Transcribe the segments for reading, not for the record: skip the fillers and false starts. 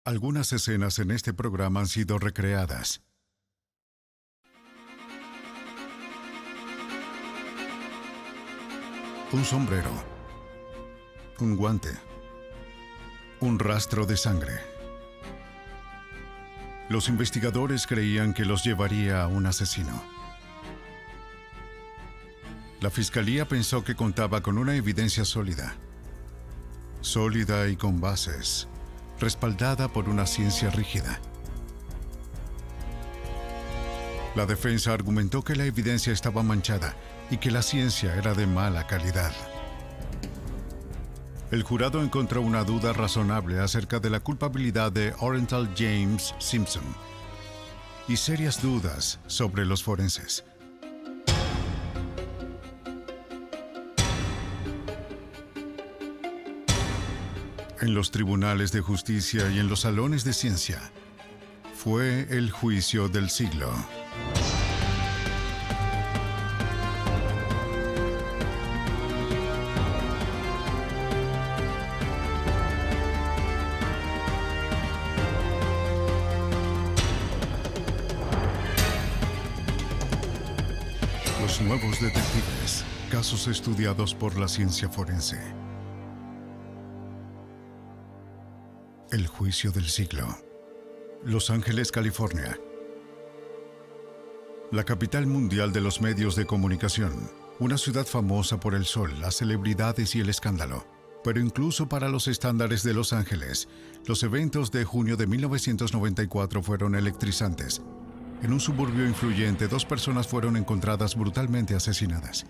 Algunas escenas en este programa han sido recreadas. Un sombrero, un guante, un rastro de sangre. Los investigadores creían que los llevaría a un asesino. La fiscalía pensó que contaba con una evidencia sólida y con bases, respaldada por una ciencia rígida. La defensa argumentó que la evidencia estaba manchada y que la ciencia era de mala calidad. El jurado encontró una duda razonable acerca de la culpabilidad de Orenthal James Simpson y serias dudas sobre los forenses. En los tribunales de justicia y en los salones de ciencia, fue el juicio del siglo. Los nuevos detectives, casos estudiados por la ciencia forense. El juicio del siglo. Los Ángeles, California. La capital mundial de los medios de comunicación. Una ciudad famosa por el sol, las celebridades y el escándalo. Pero incluso para los estándares de Los Ángeles, los eventos de junio de 1994 fueron electrizantes. En un suburbio influyente, 2 personas fueron encontradas brutalmente asesinadas.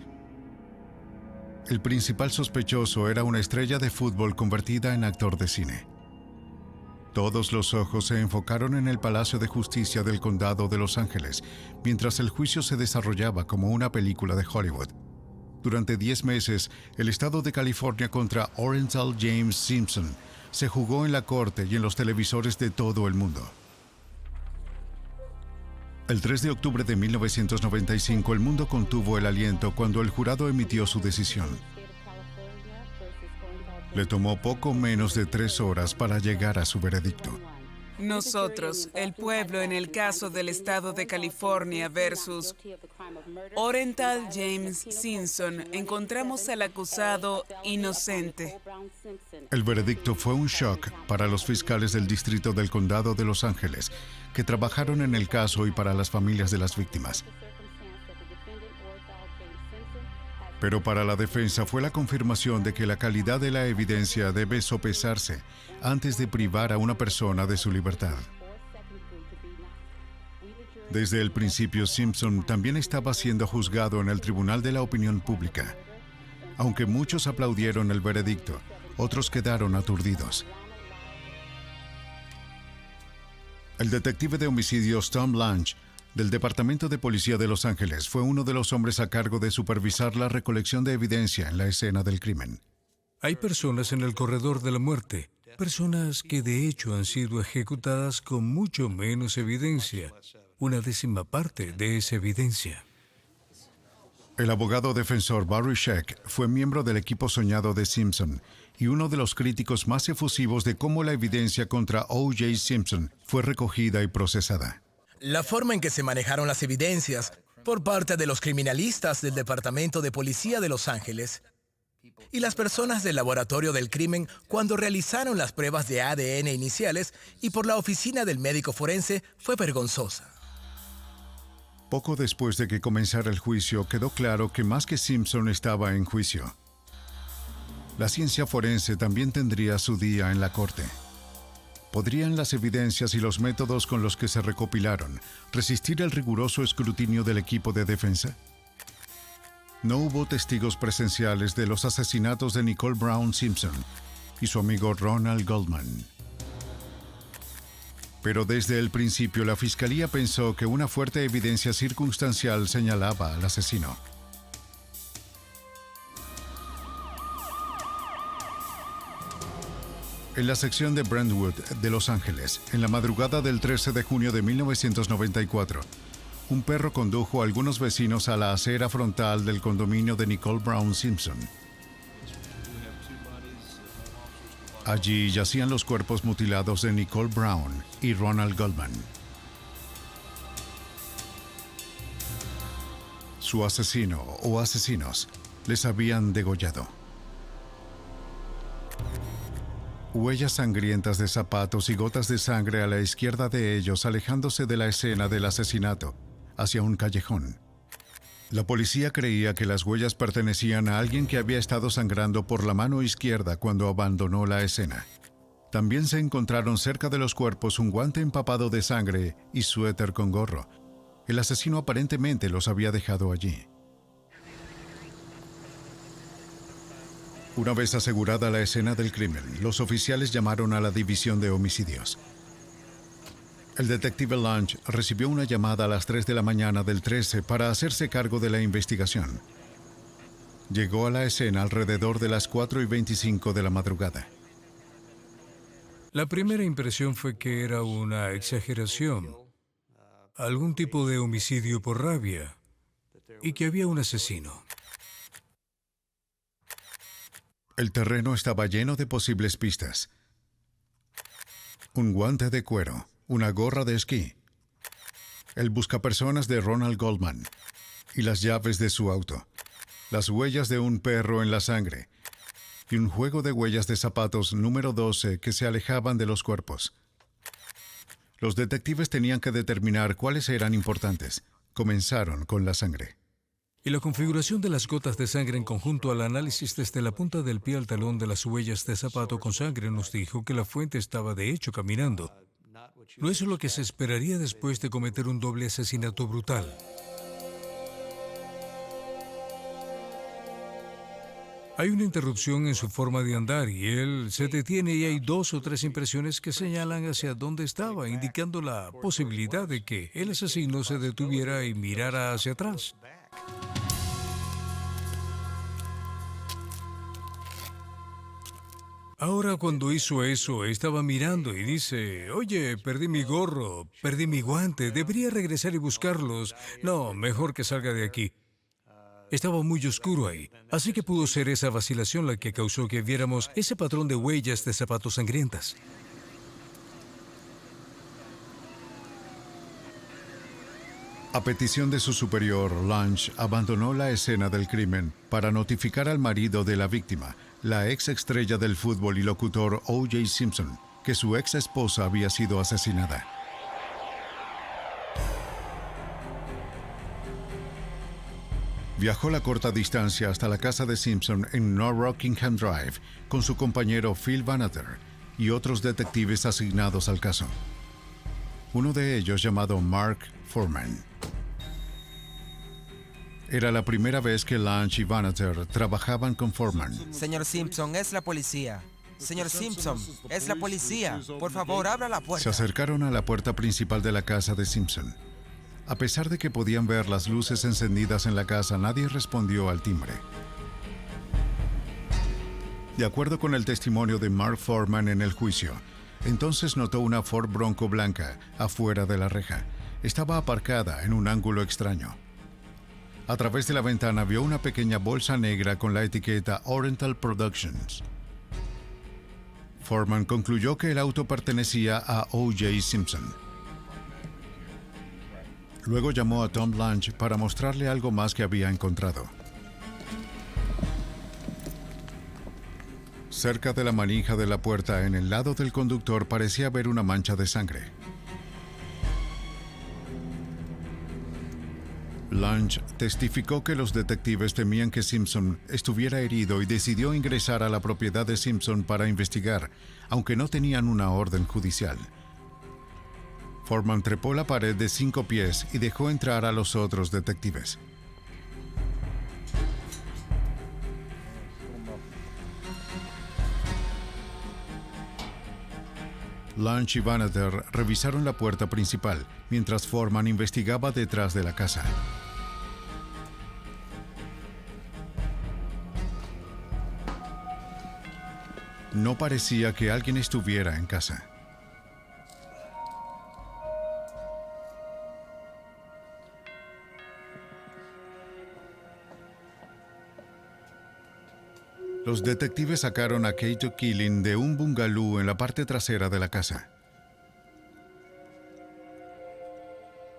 El principal sospechoso era una estrella de fútbol convertida en actor de cine. Todos los ojos se enfocaron en el Palacio de Justicia del Condado de Los Ángeles, mientras el juicio se desarrollaba como una película de Hollywood. Durante 10 meses, el estado de California contra Orenthal James Simpson se jugó en la corte y en los televisores de todo el mundo. El 3 de octubre de 1995, el mundo contuvo el aliento cuando el jurado emitió su decisión. Le tomó poco menos de 3 horas para llegar a su veredicto. Nosotros, el pueblo, en el caso del estado de California versus Orenthal James Simpson, encontramos al acusado inocente. El veredicto fue un shock para los fiscales del distrito del condado de Los Ángeles, que trabajaron en el caso, y para las familias de las víctimas. Pero para la defensa fue la confirmación de que la calidad de la evidencia debe sopesarse antes de privar a una persona de su libertad. Desde el principio, Simpson también estaba siendo juzgado en el Tribunal de la Opinión Pública. Aunque muchos aplaudieron el veredicto, otros quedaron aturdidos. El detective de homicidios Tom Lange, del Departamento de Policía de Los Ángeles, fue uno de los hombres a cargo de supervisar la recolección de evidencia en la escena del crimen. Hay personas en el corredor de la muerte, personas que de hecho han sido ejecutadas con mucho menos evidencia, una 10ª parte de esa evidencia. El abogado defensor Barry Scheck fue miembro del equipo soñado de Simpson y uno de los críticos más efusivos de cómo la evidencia contra O.J. Simpson fue recogida y procesada. La forma en que se manejaron las evidencias por parte de los criminalistas del Departamento de Policía de Los Ángeles y las personas del laboratorio del crimen cuando realizaron las pruebas de ADN iniciales y por la oficina del médico forense fue vergonzosa. Poco después de que comenzara el juicio, quedó claro que más que Simpson estaba en juicio. La ciencia forense también tendría su día en la corte. ¿Podrían las evidencias y los métodos con los que se recopilaron resistir el riguroso escrutinio del equipo de defensa? No hubo testigos presenciales de los asesinatos de Nicole Brown Simpson y su amigo Ronald Goldman. Pero desde el principio la fiscalía pensó que una fuerte evidencia circunstancial señalaba al asesino. En la sección de Brentwood de Los Ángeles, en la madrugada del 13 de junio de 1994, un perro condujo a algunos vecinos a la acera frontal del condominio de Nicole Brown Simpson. Allí yacían los cuerpos mutilados de Nicole Brown y Ronald Goldman. Su asesino o asesinos les habían degollado. Huellas sangrientas de zapatos y gotas de sangre a la izquierda de ellos, alejándose de la escena del asesinato, hacia un callejón. La policía creía que las huellas pertenecían a alguien que había estado sangrando por la mano izquierda cuando abandonó la escena. También se encontraron cerca de los cuerpos un guante empapado de sangre y suéter con gorro. El asesino aparentemente los había dejado allí. Una vez asegurada la escena del crimen, los oficiales llamaron a la división de homicidios. El detective Lange recibió una llamada a las 3 de la mañana del 13 para hacerse cargo de la investigación. Llegó a la escena alrededor de las 4:25 de la madrugada. La primera impresión fue que era una exageración, algún tipo de homicidio por rabia, y que había un asesino. El terreno estaba lleno de posibles pistas. Un guante de cuero, una gorra de esquí, el buscapersonas de Ronald Goldman y las llaves de su auto, las huellas de un perro en la sangre y un juego de huellas de zapatos número 12 que se alejaban de los cuerpos. Los detectives tenían que determinar cuáles eran importantes. Comenzaron con la sangre. Y la configuración de las gotas de sangre en conjunto al análisis desde la punta del pie al talón de las huellas de zapato con sangre nos dijo que la fuente estaba de hecho caminando. No es lo que se esperaría después de cometer un doble asesinato brutal. Hay una interrupción en su forma de andar y él se detiene y hay 2 o 3 impresiones que señalan hacia dónde estaba, indicando la posibilidad de que el asesino se detuviera y mirara hacia atrás. Ahora, cuando hizo eso, estaba mirando y dice, oye, perdí mi gorro, perdí mi guante, debería regresar y buscarlos. No, mejor que salga de aquí. Estaba muy oscuro ahí, así que pudo ser esa vacilación la que causó que viéramos ese patrón de huellas de zapatos sangrientas. A petición de su superior, Lange abandonó la escena del crimen para notificar al marido de la víctima, la ex estrella del fútbol y locutor O.J. Simpson, que su ex esposa había sido asesinada. Viajó la corta distancia hasta la casa de Simpson en North Rockingham Drive con su compañero Phil Vanater y otros detectives asignados al caso. Uno de ellos, llamado Mark Foreman. Era la primera vez que Lange y Vanater trabajaban con Foreman. Señor Simpson, es la policía. Señor Simpson, es la policía. Por favor, abra la puerta. Se acercaron a la puerta principal de la casa de Simpson. A pesar de que podían ver las luces encendidas en la casa, nadie respondió al timbre. De acuerdo con el testimonio de Mark Foreman en el juicio, entonces notó una Ford Bronco blanca afuera de la reja. Estaba aparcada en un ángulo extraño. A través de la ventana vio una pequeña bolsa negra con la etiqueta Oriental Productions. Foreman concluyó que el auto pertenecía a O.J. Simpson. Luego llamó a Tom Lange para mostrarle algo más que había encontrado. Cerca de la manija de la puerta, en el lado del conductor, parecía haber una mancha de sangre. Lange testificó que los detectives temían que Simpson estuviera herido y decidió ingresar a la propiedad de Simpson para investigar, aunque no tenían una orden judicial. Foreman trepó la pared de 5 pies y dejó entrar a los otros detectives. Lange y Vanater revisaron la puerta principal, mientras Foreman investigaba detrás de la casa. No parecía que alguien estuviera en casa. Los detectives sacaron a Kato Killing de un bungalú en la parte trasera de la casa.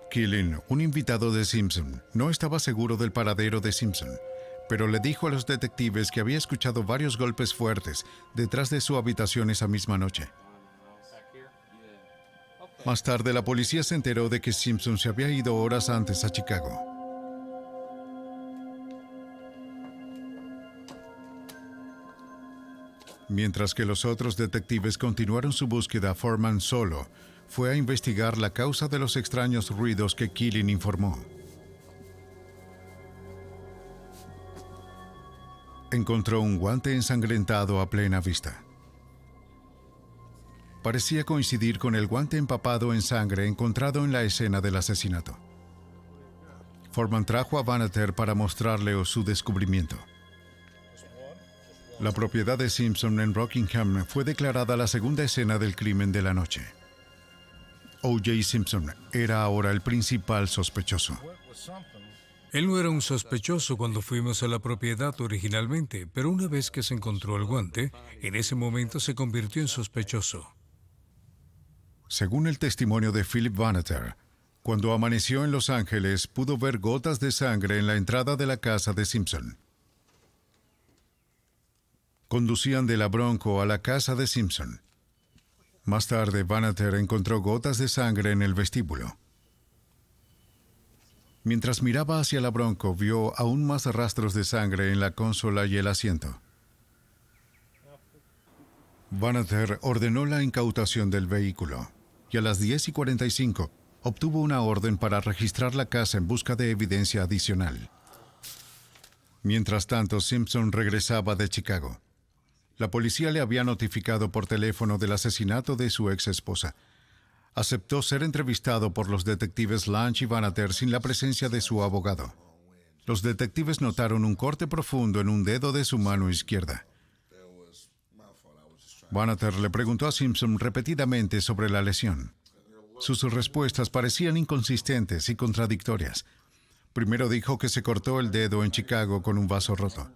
Killing, un invitado de Simpson, no estaba seguro del paradero de Simpson, pero le dijo a los detectives que había escuchado varios golpes fuertes detrás de su habitación esa misma noche. Más tarde, la policía se enteró de que Simpson se había ido horas antes a Chicago. Mientras que los otros detectives continuaron su búsqueda, Foreman solo fue a investigar la causa de los extraños ruidos que Killing informó. Encontró un guante ensangrentado a plena vista. Parecía coincidir con el guante empapado en sangre encontrado en la escena del asesinato. Foreman trajo a Banneter para mostrarle su descubrimiento. La propiedad de Simpson en Rockingham fue declarada la segunda escena del crimen de la noche. O.J. Simpson era ahora el principal sospechoso. Él no era un sospechoso cuando fuimos a la propiedad originalmente, pero una vez que se encontró el guante, en ese momento se convirtió en sospechoso. Según el testimonio de Philip Banneter, cuando amaneció en Los Ángeles, pudo ver gotas de sangre en la entrada de la casa de Simpson. Conducían de la Bronco a la casa de Simpson. Más tarde, Banneter encontró gotas de sangre en el vestíbulo. Mientras miraba hacia la Bronco, vio aún más rastros de sangre en la consola y el asiento. Banneter ordenó la incautación del vehículo y a las 10:45 obtuvo una orden para registrar la casa en busca de evidencia adicional. Mientras tanto, Simpson regresaba de Chicago. La policía le había notificado por teléfono del asesinato de su ex esposa. Aceptó ser entrevistado por los detectives Lange y Banneter sin la presencia de su abogado. Los detectives notaron un corte profundo en un dedo de su mano izquierda. Banneter le preguntó a Simpson repetidamente sobre la lesión. Sus respuestas parecían inconsistentes y contradictorias. Primero dijo que se cortó el dedo en Chicago con un vaso roto.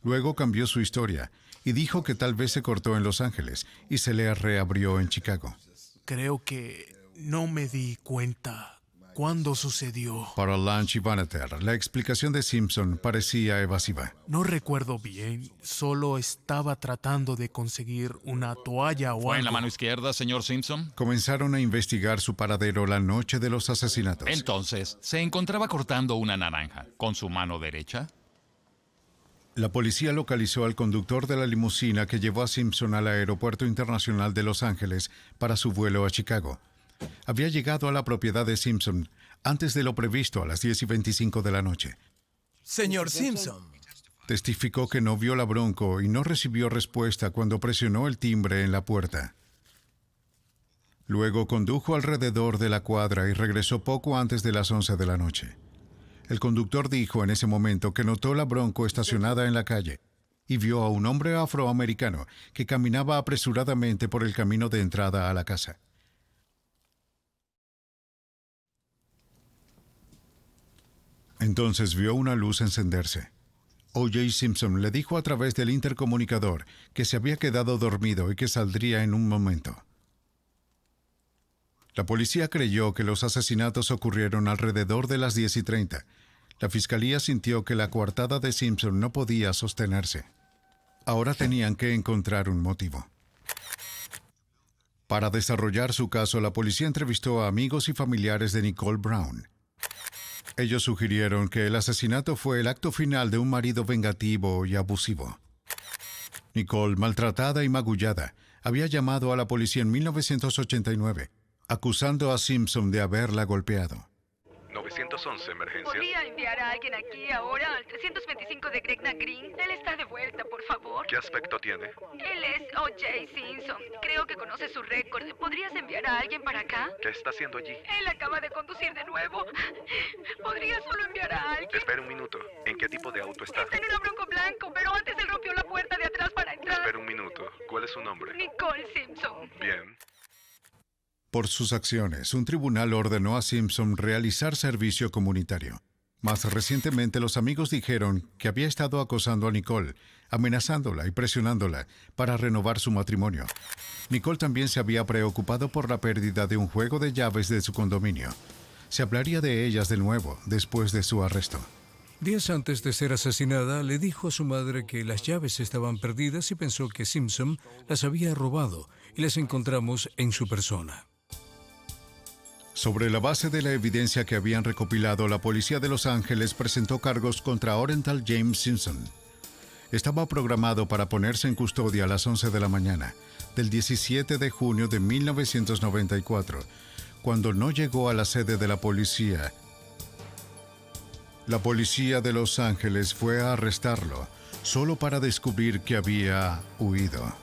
Luego cambió su historia y dijo que tal vez se cortó en Los Ángeles y se le reabrió en Chicago. Creo que no me di cuenta cuándo sucedió. Para Lange y Banneter, la explicación de Simpson parecía evasiva. No recuerdo bien, solo estaba tratando de conseguir una toalla o ¿Fue en la algo. mano izquierda, señor Simpson? Comenzaron a investigar su paradero la noche de los asesinatos. Entonces, ¿se encontraba cortando una naranja con su mano derecha? La policía localizó al conductor de la limusina que llevó a Simpson al Aeropuerto Internacional de Los Ángeles para su vuelo a Chicago. Había llegado a la propiedad de Simpson antes de lo previsto a las 10:25 de la noche. Señor Simpson, Testificó que no vio la Bronco y no recibió respuesta cuando presionó el timbre en la puerta. Luego condujo alrededor de la cuadra y regresó poco antes de las 11 de la noche. El conductor dijo en ese momento que notó la Bronco estacionada en la calle y vio a un hombre afroamericano que caminaba apresuradamente por el camino de entrada a la casa. Entonces vio una luz encenderse. O.J. Simpson le dijo a través del intercomunicador que se había quedado dormido y que saldría en un momento. La policía creyó que los asesinatos ocurrieron alrededor de las 10:30. La fiscalía sintió que la coartada de Simpson no podía sostenerse. Ahora tenían que encontrar un motivo. Para desarrollar su caso, la policía entrevistó a amigos y familiares de Nicole Brown. Ellos sugirieron que el asesinato fue el acto final de un marido vengativo y abusivo. Nicole, maltratada y magullada, había llamado a la policía en 1989, acusando a Simpson de haberla golpeado. 911, emergencia. ¿Podría enviar a alguien aquí ahora al 325 de Gretna Green? Él está de vuelta, por favor. ¿Qué aspecto tiene? Él es O.J. Simpson. Creo que conoce su récord. ¿Podrías enviar a alguien para acá? ¿Qué está haciendo allí? Él acaba de conducir de nuevo. ¿Podría solo enviar a alguien? Espera un minuto. ¿En qué tipo de auto está? Está en una Bronco blanco, pero antes él rompió la puerta de atrás para entrar. Espera un minuto. ¿Cuál es su nombre? Nicole Simpson. Bien. Por sus acciones, un tribunal ordenó a Simpson realizar servicio comunitario. Más recientemente, los amigos dijeron que había estado acosando a Nicole, amenazándola y presionándola para renovar su matrimonio. Nicole también se había preocupado por la pérdida de un juego de llaves de su condominio. Se hablaría de ellas de nuevo después de su arresto. Días antes de ser asesinada, le dijo a su madre que las llaves estaban perdidas y pensó que Simpson las había robado y las encontramos en su persona. Sobre la base de la evidencia que habían recopilado, la policía de Los Ángeles presentó cargos contra Orenthal James Simpson. Estaba programado para ponerse en custodia a las 11 de la mañana del 17 de junio de 1994, cuando no llegó a la sede de la policía. La policía de Los Ángeles fue a arrestarlo, solo para descubrir que había huido.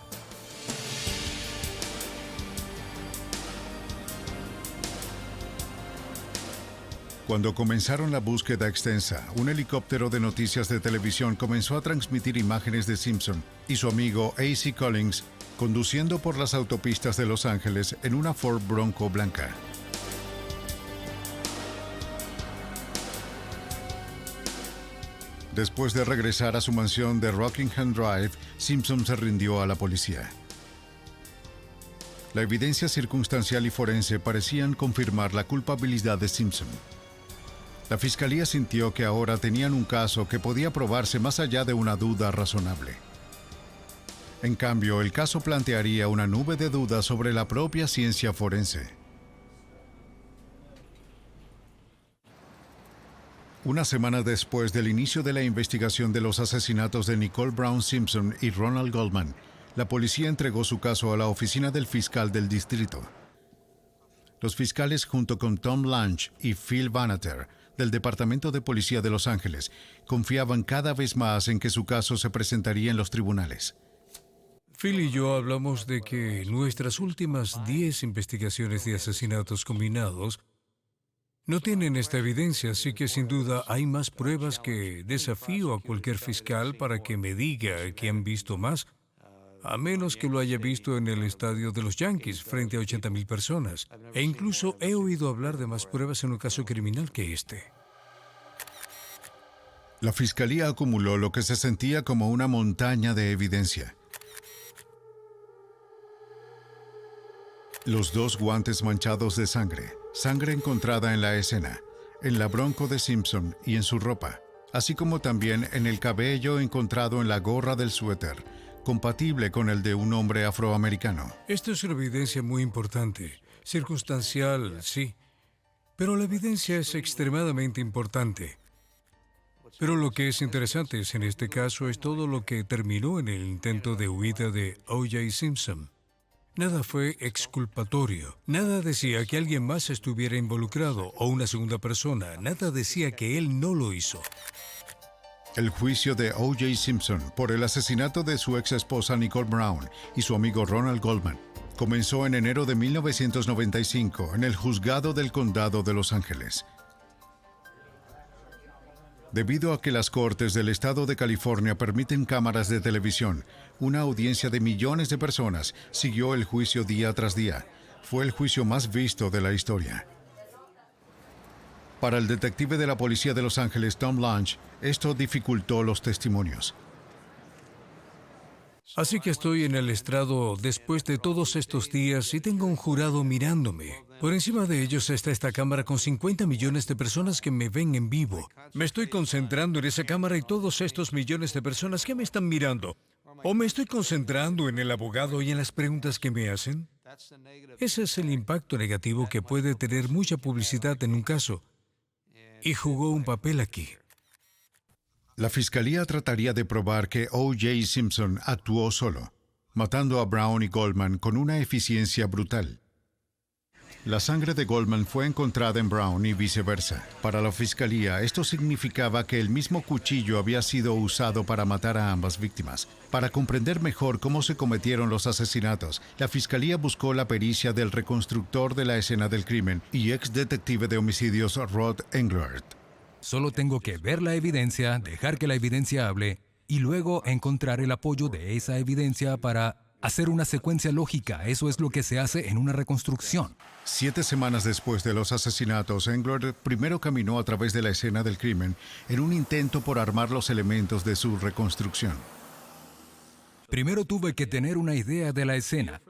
Cuando comenzaron la búsqueda extensa, un helicóptero de noticias de televisión comenzó a transmitir imágenes de Simpson y su amigo A.C. Collins conduciendo por las autopistas de Los Ángeles en una Ford Bronco blanca. Después de regresar a su mansión de Rockingham Drive, Simpson se rindió a la policía. La evidencia circunstancial y forense parecían confirmar la culpabilidad de Simpson. La fiscalía sintió que ahora tenían un caso que podía probarse más allá de una duda razonable. En cambio, el caso plantearía una nube de dudas sobre la propia ciencia forense. Una semana después del inicio de la investigación de los asesinatos de Nicole Brown Simpson y Ronald Goldman, la policía entregó su caso a la oficina del fiscal del distrito. Los fiscales, junto con Tom Lange y Phil Banneter, del Departamento de Policía de Los Ángeles, confiaban cada vez más en que su caso se presentaría en los tribunales. Phil y yo hablamos de que nuestras últimas 10 investigaciones de asesinatos combinados no tienen esta evidencia, así que sin duda hay más pruebas que desafío a cualquier fiscal para que me diga que han visto más, a menos que lo haya visto en el estadio de los Yankees frente a 80,000 personas. E incluso he oído hablar de más pruebas en un caso criminal que este. La fiscalía acumuló lo que se sentía como una montaña de evidencia. Los 2 guantes manchados de sangre, sangre encontrada en la escena, en la Bronco de Simpson y en su ropa, así como también en el cabello encontrado en la gorra del suéter, compatible con el de un hombre afroamericano. Esto es una evidencia muy importante. Circunstancial, sí. Pero la evidencia es extremadamente importante. Pero lo que es interesante en este caso es todo lo que terminó en el intento de huida de O.J. Simpson. Nada fue exculpatorio. Nada decía que alguien más estuviera involucrado o una segunda persona. Nada decía que él no lo hizo. El juicio de O.J. Simpson por el asesinato de su ex esposa Nicole Brown y su amigo Ronald Goldman comenzó en enero de 1995 en el juzgado del condado de Los Ángeles. Debido a que las cortes del estado de California permiten cámaras de televisión, una audiencia de millones de personas siguió el juicio día tras día. Fue el juicio más visto de la historia. Para el detective de la policía de Los Ángeles, Tom Lange, esto dificultó los testimonios. Así que estoy en el estrado después de todos estos días y tengo un jurado mirándome. Por encima de ellos está esta cámara con 50 millones de personas que me ven en vivo. Me estoy concentrando en esa cámara y todos estos millones de personas que me están mirando. ¿O me estoy concentrando en el abogado y en las preguntas que me hacen? Ese es el impacto negativo que puede tener mucha publicidad en un caso. Y jugó un papel aquí. La fiscalía trataría de probar que O.J. Simpson actuó solo, matando a Brown y Goldman con una eficiencia brutal. La sangre de Goldman fue encontrada en Brown y viceversa. Para la fiscalía, esto significaba que el mismo cuchillo había sido usado para matar a ambas víctimas. Para comprender mejor cómo se cometieron los asesinatos, la fiscalía buscó la pericia del reconstructor de la escena del crimen y ex detective de homicidios Rod Englert. Solo tengo que ver la evidencia, dejar que la evidencia hable y luego encontrar el apoyo de esa evidencia para hacer una secuencia lógica. Eso es lo que se hace en una reconstrucción. 7 semanas después de los asesinatos, Englert primero caminó a través de la escena del crimen en un intento por armar los elementos de su reconstrucción. Primero tuve que tener una idea de la escena.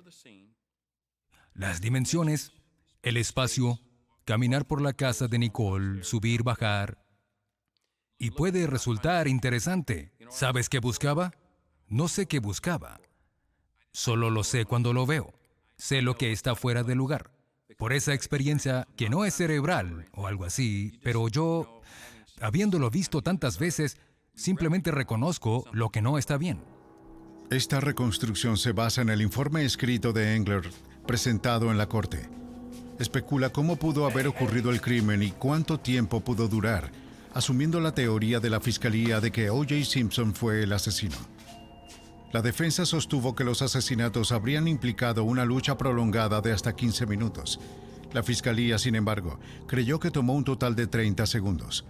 Las dimensiones, el espacio, caminar por la casa de Nicole, subir, bajar. Y puede resultar interesante. ¿Sabes qué buscaba? No sé qué buscaba. Solo lo sé cuando lo veo. Sé lo que está fuera de lugar. Por esa experiencia que no es cerebral o algo así, pero yo, habiéndolo visto tantas veces, simplemente reconozco lo que no está bien. Esta reconstrucción se basa en el informe escrito de Englert, presentado en la corte. Especula cómo pudo haber ocurrido el crimen y cuánto tiempo pudo durar, asumiendo la teoría de la fiscalía de que O.J. Simpson fue el asesino. La defensa sostuvo que los asesinatos habrían implicado una lucha prolongada de hasta 15 minutos. La fiscalía, sin embargo, creyó que tomó un total de 30 segundos.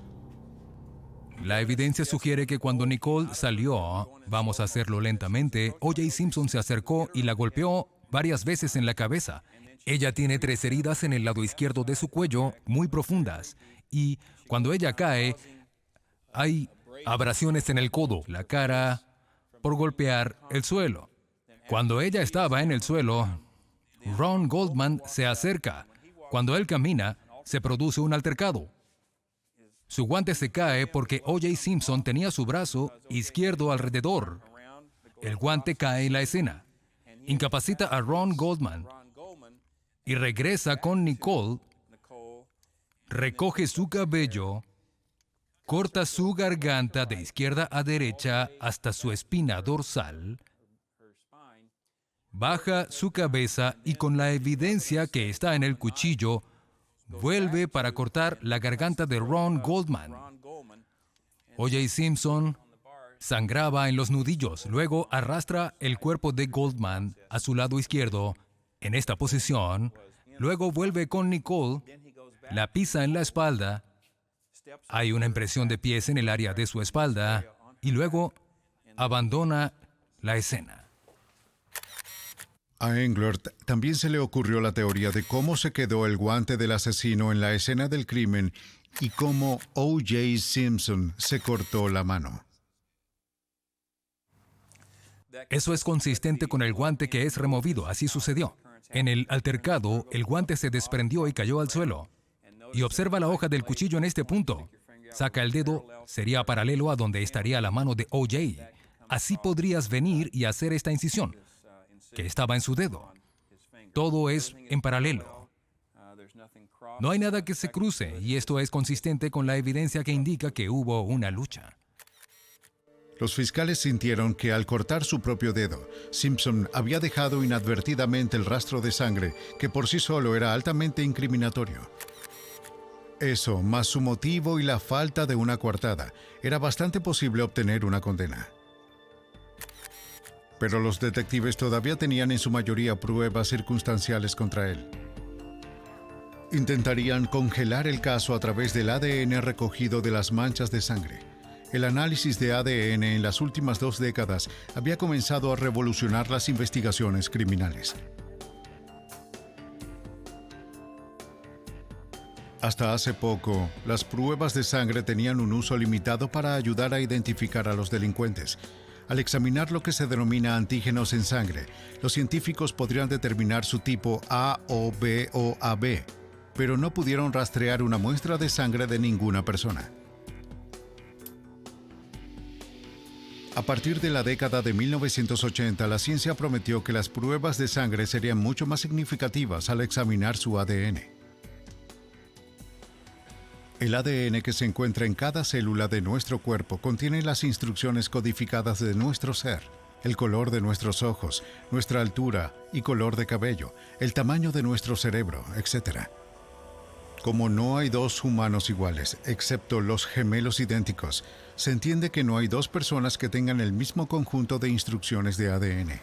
La evidencia sugiere que cuando Nicole salió, vamos a hacerlo lentamente, O.J. Simpson se acercó y la golpeó varias veces en la cabeza. Ella tiene 3 heridas en el lado izquierdo de su cuello, muy profundas. Y cuando ella cae, hay abrasiones en el codo, la cara, por golpear el suelo. Cuando ella estaba en el suelo, Ron Goldman se acerca. Cuando él camina, se produce un altercado. Su guante se cae porque O.J. Simpson tenía su brazo izquierdo alrededor. El guante cae en la escena. Incapacita a Ron Goldman y regresa con Nicole, recoge su cabello, corta su garganta de izquierda a derecha hasta su espina dorsal, baja su cabeza y con la evidencia que está en el cuchillo, vuelve para cortar la garganta de Ron Goldman. O.J. Simpson sangraba en los nudillos. Luego arrastra el cuerpo de Goldman a su lado izquierdo, en esta posición. Luego vuelve con Nicole, la pisa en la espalda. Hay una impresión de pies en el área de su espalda. Y luego abandona la escena. A Englert también se le ocurrió la teoría de cómo se quedó el guante del asesino en la escena del crimen y cómo O.J. Simpson se cortó la mano. Eso es consistente con el guante que es removido. Así sucedió. En el altercado, el guante se desprendió y cayó al suelo. Y observa la hoja del cuchillo en este punto. Saca el dedo, sería paralelo a donde estaría la mano de O.J. Así podrías venir y hacer esta incisión, que estaba en su dedo. Todo es en paralelo. No hay nada que se cruce, y esto es consistente con la evidencia que indica que hubo una lucha. Los fiscales sintieron que al cortar su propio dedo, Simpson había dejado inadvertidamente el rastro de sangre, que por sí solo era altamente incriminatorio. Eso, más su motivo y la falta de una coartada, era bastante posible obtener una condena. Pero los detectives todavía tenían en su mayoría pruebas circunstanciales contra él. Intentarían congelar el caso a través del ADN recogido de las manchas de sangre. El análisis de ADN en las últimas 2 décadas había comenzado a revolucionar las investigaciones criminales. Hasta hace poco, las pruebas de sangre tenían un uso limitado para ayudar a identificar a los delincuentes. Al examinar lo que se denomina antígenos en sangre, los científicos podrían determinar su tipo A o B o AB, pero no pudieron rastrear una muestra de sangre de ninguna persona. A partir de la década de 1980, la ciencia prometió que las pruebas de sangre serían mucho más significativas al examinar su ADN. El ADN que se encuentra en cada célula de nuestro cuerpo contiene las instrucciones codificadas de nuestro ser, el color de nuestros ojos, nuestra altura y color de cabello, el tamaño de nuestro cerebro, etc. Como no hay 2 humanos iguales, excepto los gemelos idénticos, se entiende que no hay 2 personas que tengan el mismo conjunto de instrucciones de ADN.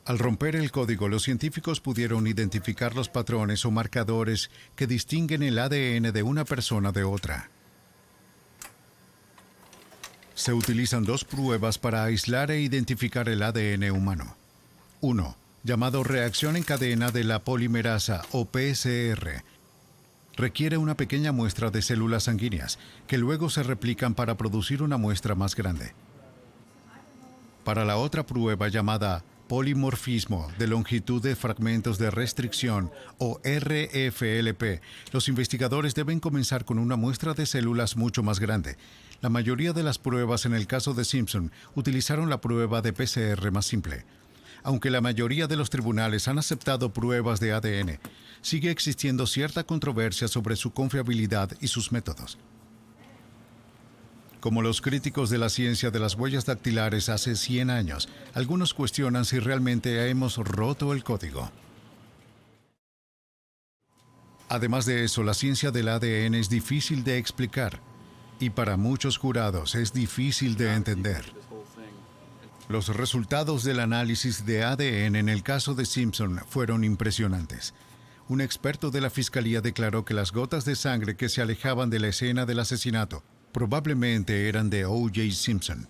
Al romper el código, los científicos pudieron identificar los patrones o marcadores que distinguen el ADN de una persona de otra. Se utilizan dos pruebas para aislar e identificar el ADN humano. Uno, llamado reacción en cadena de la polimerasa o PCR, requiere una pequeña muestra de células sanguíneas que luego se replican para producir una muestra más grande. Para la otra prueba llamada polimorfismo de longitud de fragmentos de restricción o RFLP, los investigadores deben comenzar con una muestra de células mucho más grande. La mayoría de las pruebas en el caso de Simpson utilizaron la prueba de PCR más simple. Aunque la mayoría de los tribunales han aceptado pruebas de ADN, sigue existiendo cierta controversia sobre su confiabilidad y sus métodos. Como los críticos de la ciencia de las huellas dactilares hace 100 años, algunos cuestionan si realmente hemos roto el código. Además de eso, la ciencia del ADN es difícil de explicar y para muchos jurados es difícil de entender. Los resultados del análisis de ADN en el caso de Simpson fueron impresionantes. Un experto de la fiscalía declaró que las gotas de sangre que se alejaban de la escena del asesinato probablemente eran de O.J. Simpson.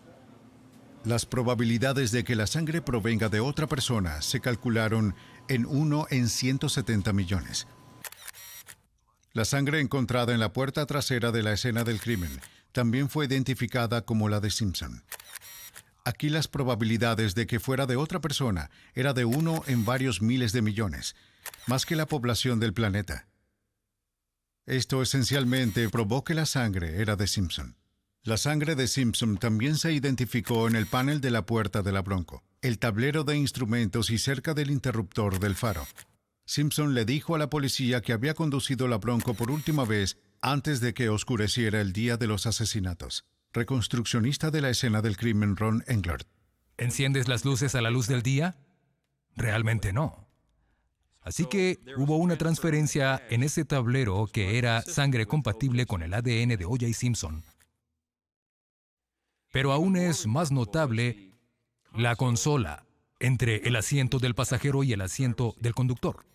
Las probabilidades de que la sangre provenga de otra persona se calcularon en 1 en 170 millones. La sangre encontrada en la puerta trasera de la escena del crimen también fue identificada como la de Simpson. Aquí las probabilidades de que fuera de otra persona era de 1 en varios miles de millones, más que la población del planeta. Esto esencialmente probó que la sangre era de Simpson. La sangre de Simpson también se identificó en el panel de la puerta de la Bronco, el tablero de instrumentos y cerca del interruptor del faro. Simpson le dijo a la policía que había conducido la Bronco por última vez antes de que oscureciera el día de los asesinatos. Reconstruccionista de la escena del crimen Ron Englert. ¿Enciendes las luces a la luz del día? Realmente no. Así que hubo una transferencia en ese tablero que era sangre compatible con el ADN de O.J. Simpson. Pero aún es más notable la consola entre el asiento del pasajero y el asiento del conductor.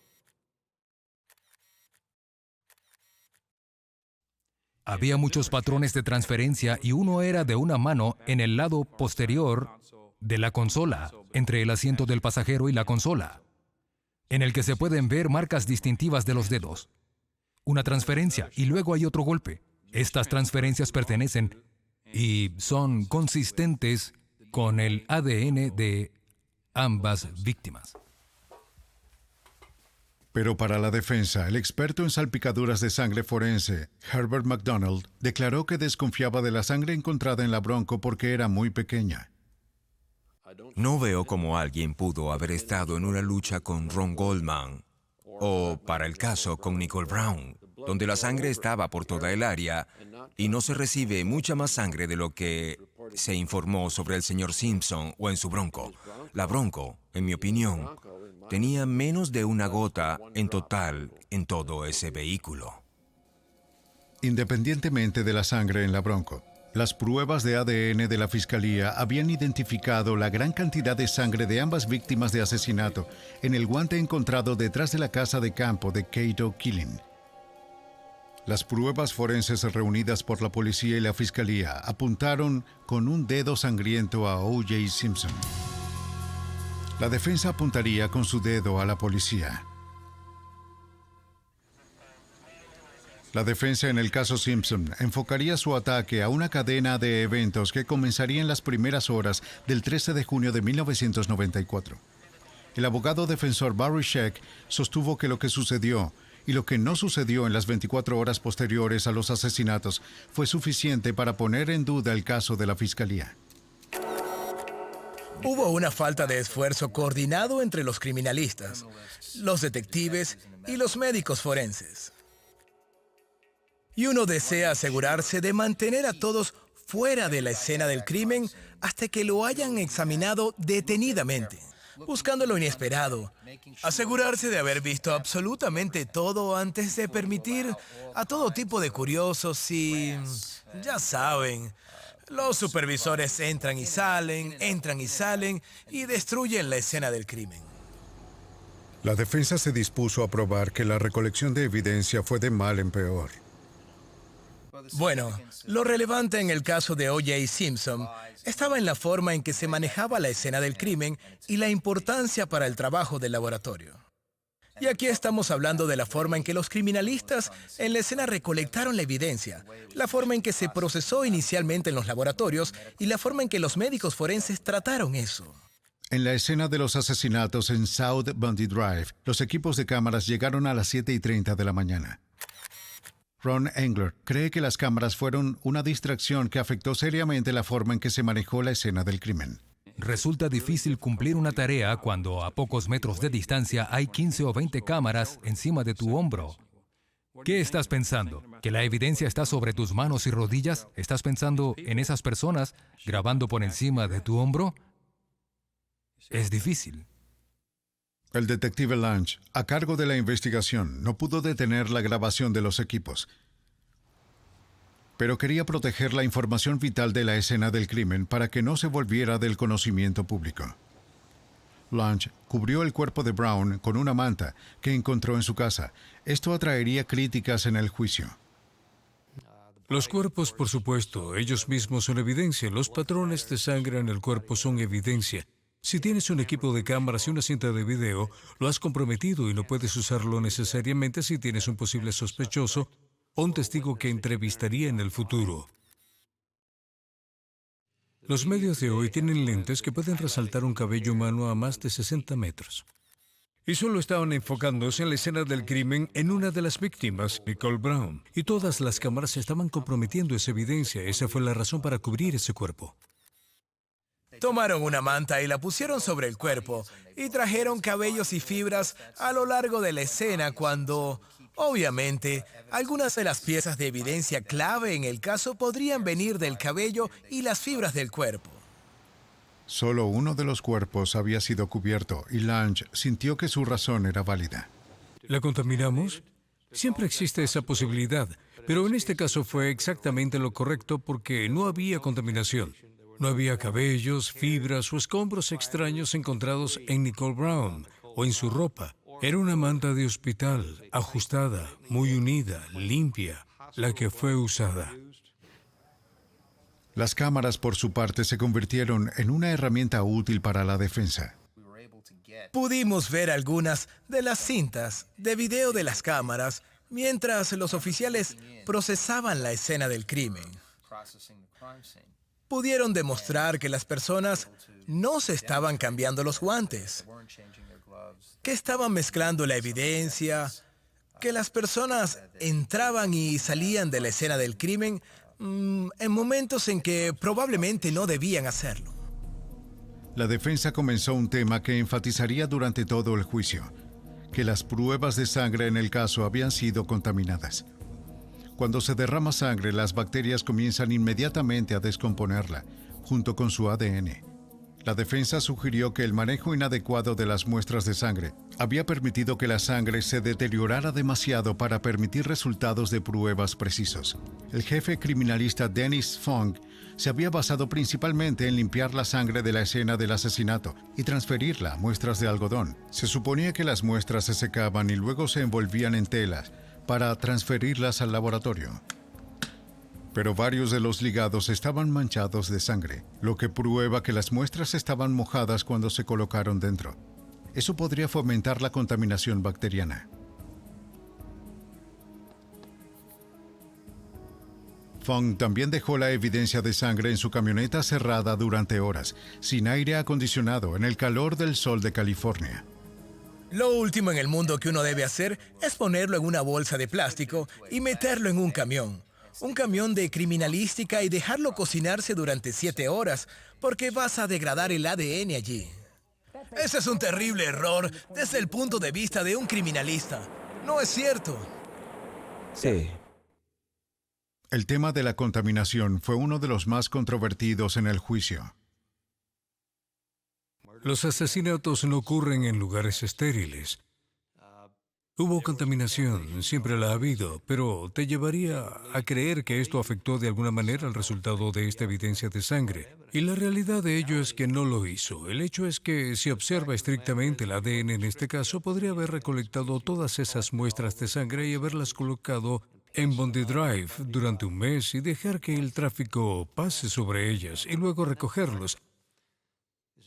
Había muchos patrones de transferencia y uno era de una mano en el lado posterior de la consola, entre el asiento del pasajero y la consola, en el que se pueden ver marcas distintivas de los dedos. Una transferencia y luego hay otro golpe. Estas transferencias pertenecen y son consistentes con el ADN de ambas víctimas. Pero para la defensa, el experto en salpicaduras de sangre forense, Herbert McDonald, declaró que desconfiaba de la sangre encontrada en la Bronco porque era muy pequeña. No veo cómo alguien pudo haber estado en una lucha con Ron Goldman o, para el caso, con Nicole Brown, donde la sangre estaba por toda el área y no se recibe mucha más sangre de lo que se informó sobre el señor Simpson o en su Bronco. La Bronco, en mi opinión, tenía menos de una gota en total en todo ese vehículo. Independientemente de la sangre en la Bronco, las pruebas de ADN de la Fiscalía habían identificado la gran cantidad de sangre de ambas víctimas de asesinato en el guante encontrado detrás de la casa de campo de Cato Killing. Las pruebas forenses reunidas por la policía y la Fiscalía apuntaron con un dedo sangriento a O.J. Simpson. La defensa apuntaría con su dedo a la policía. La defensa en el caso Simpson enfocaría su ataque a una cadena de eventos que comenzaría en las primeras horas del 13 de junio de 1994. El abogado defensor Barry Scheck sostuvo que lo que sucedió y lo que no sucedió en las 24 horas posteriores a los asesinatos fue suficiente para poner en duda el caso de la Fiscalía. Hubo una falta de esfuerzo coordinado entre los criminalistas, los detectives y los médicos forenses. Y uno desea asegurarse de mantener a todos fuera de la escena del crimen hasta que lo hayan examinado detenidamente, buscando lo inesperado, asegurarse de haber visto absolutamente todo antes de permitir a todo tipo de curiosos y, ya saben, los supervisores entran y salen y destruyen la escena del crimen. La defensa se dispuso a probar que la recolección de evidencia fue de mal en peor. Bueno, lo relevante en el caso de O.J. Simpson estaba en la forma en que se manejaba la escena del crimen y la importancia para el trabajo del laboratorio. Y aquí estamos hablando de la forma en que los criminalistas en la escena recolectaron la evidencia, la forma en que se procesó inicialmente en los laboratorios y la forma en que los médicos forenses trataron eso. En la escena de los asesinatos en South Bundy Drive, los equipos de cámaras llegaron a las 7:30 de la mañana. Ron Engler cree que las cámaras fueron una distracción que afectó seriamente la forma en que se manejó la escena del crimen. Resulta difícil cumplir una tarea cuando a pocos metros de distancia hay 15 o 20 cámaras encima de tu hombro. ¿Qué estás pensando? ¿Que la evidencia está sobre tus manos y rodillas? ¿Estás pensando en esas personas grabando por encima de tu hombro? Es difícil. El detective Lange, a cargo de la investigación, no pudo detener la grabación de los equipos, pero quería proteger la información vital de la escena del crimen para que no se volviera del conocimiento público. Lange cubrió el cuerpo de Brown con una manta que encontró en su casa. Esto atraería críticas en el juicio. Los cuerpos, por supuesto, ellos mismos son evidencia. Los patrones de sangre en el cuerpo son evidencia. Si tienes un equipo de cámaras y una cinta de video, lo has comprometido y no puedes usarlo necesariamente si tienes un posible sospechoso o un testigo que entrevistaría en el futuro. Los medios de hoy tienen lentes que pueden resaltar un cabello humano a más de 60 metros. Y solo estaban enfocándose en la escena del crimen en una de las víctimas, Nicole Brown. Y todas las cámaras estaban comprometiendo esa evidencia. Esa fue la razón para cubrir ese cuerpo. Tomaron una manta y la pusieron sobre el cuerpo y trajeron cabellos y fibras a lo largo de la escena cuando, obviamente, algunas de las piezas de evidencia clave en el caso podrían venir del cabello y las fibras del cuerpo. Solo uno de los cuerpos había sido cubierto y Lange sintió que su razón era válida. ¿La contaminamos? Siempre existe esa posibilidad, pero en este caso fue exactamente lo correcto porque no había contaminación. No había cabellos, fibras o escombros extraños encontrados en Nicole Brown o en su ropa. Era una manta de hospital, ajustada, muy unida, limpia, la que fue usada. Las cámaras, por su parte, se convirtieron en una herramienta útil para la defensa. Pudimos ver algunas de las cintas de video de las cámaras mientras los oficiales procesaban la escena del crimen. Pudieron demostrar que las personas no se estaban cambiando los guantes, que estaban mezclando la evidencia, que las personas entraban y salían de la escena del crimen en momentos en que probablemente no debían hacerlo. La defensa comenzó un tema que enfatizaría durante todo el juicio, que las pruebas de sangre en el caso habían sido contaminadas. Cuando se derrama sangre, las bacterias comienzan inmediatamente a descomponerla, junto con su ADN. La defensa sugirió que el manejo inadecuado de las muestras de sangre había permitido que la sangre se deteriorara demasiado para permitir resultados de pruebas precisos. El jefe criminalista Dennis Fong se había basado principalmente en limpiar la sangre de la escena del asesinato y transferirla a muestras de algodón. Se suponía que las muestras se secaban y luego se envolvían en telas para transferirlas al laboratorio. Pero varios de los ligados estaban manchados de sangre, lo que prueba que las muestras estaban mojadas cuando se colocaron dentro. Eso podría fomentar la contaminación bacteriana. Fong también dejó la evidencia de sangre en su camioneta cerrada durante horas, sin aire acondicionado, en el calor del sol de California. Lo último en el mundo que uno debe hacer es ponerlo en una bolsa de plástico y meterlo en un camión de criminalística y dejarlo cocinarse durante 7 horas, porque vas a degradar el ADN allí. Ese es un terrible error desde el punto de vista de un criminalista. ¿No es cierto? Sí. El tema de la contaminación fue uno de los más controvertidos en el juicio. Los asesinatos no ocurren en lugares estériles. Hubo contaminación, siempre la ha habido, pero te llevaría a creer que esto afectó de alguna manera el resultado de esta evidencia de sangre. Y la realidad de ello es que no lo hizo. El hecho es que si observa estrictamente el ADN en este caso, podría haber recolectado todas esas muestras de sangre y haberlas colocado en Bondi Drive durante un mes y dejar que el tráfico pase sobre ellas y luego recogerlos.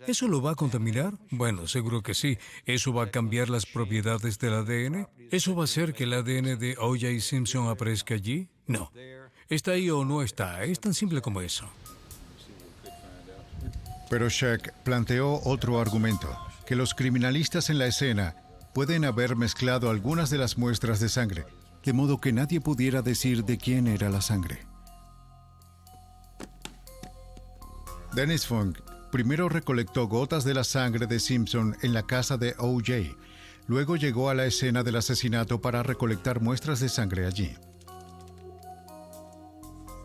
¿Eso lo va a contaminar? Bueno, seguro que sí. ¿Eso va a cambiar las propiedades del ADN? ¿Eso va a hacer que el ADN de O.J. Simpson aparezca allí? No. ¿Está ahí o no está? Es tan simple como eso. Pero Scheck planteó otro argumento, que los criminalistas en la escena pueden haber mezclado algunas de las muestras de sangre, de modo que nadie pudiera decir de quién era la sangre. Dennis Funk primero recolectó gotas de la sangre de Simpson en la casa de O.J. Luego llegó a la escena del asesinato para recolectar muestras de sangre allí.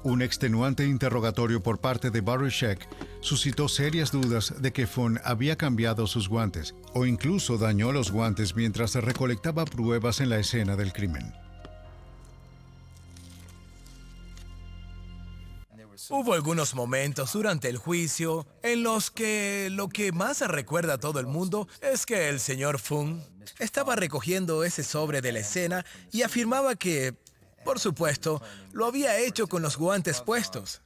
Un extenuante interrogatorio por parte de Barry Scheck suscitó serias dudas de que Funk había cambiado sus guantes o incluso dañó los guantes mientras recolectaba pruebas en la escena del crimen. Hubo algunos momentos durante el juicio en los que lo que más recuerda a todo el mundo es que el señor Funk estaba recogiendo ese sobre de la escena y afirmaba que, por supuesto, lo había hecho con los guantes puestos.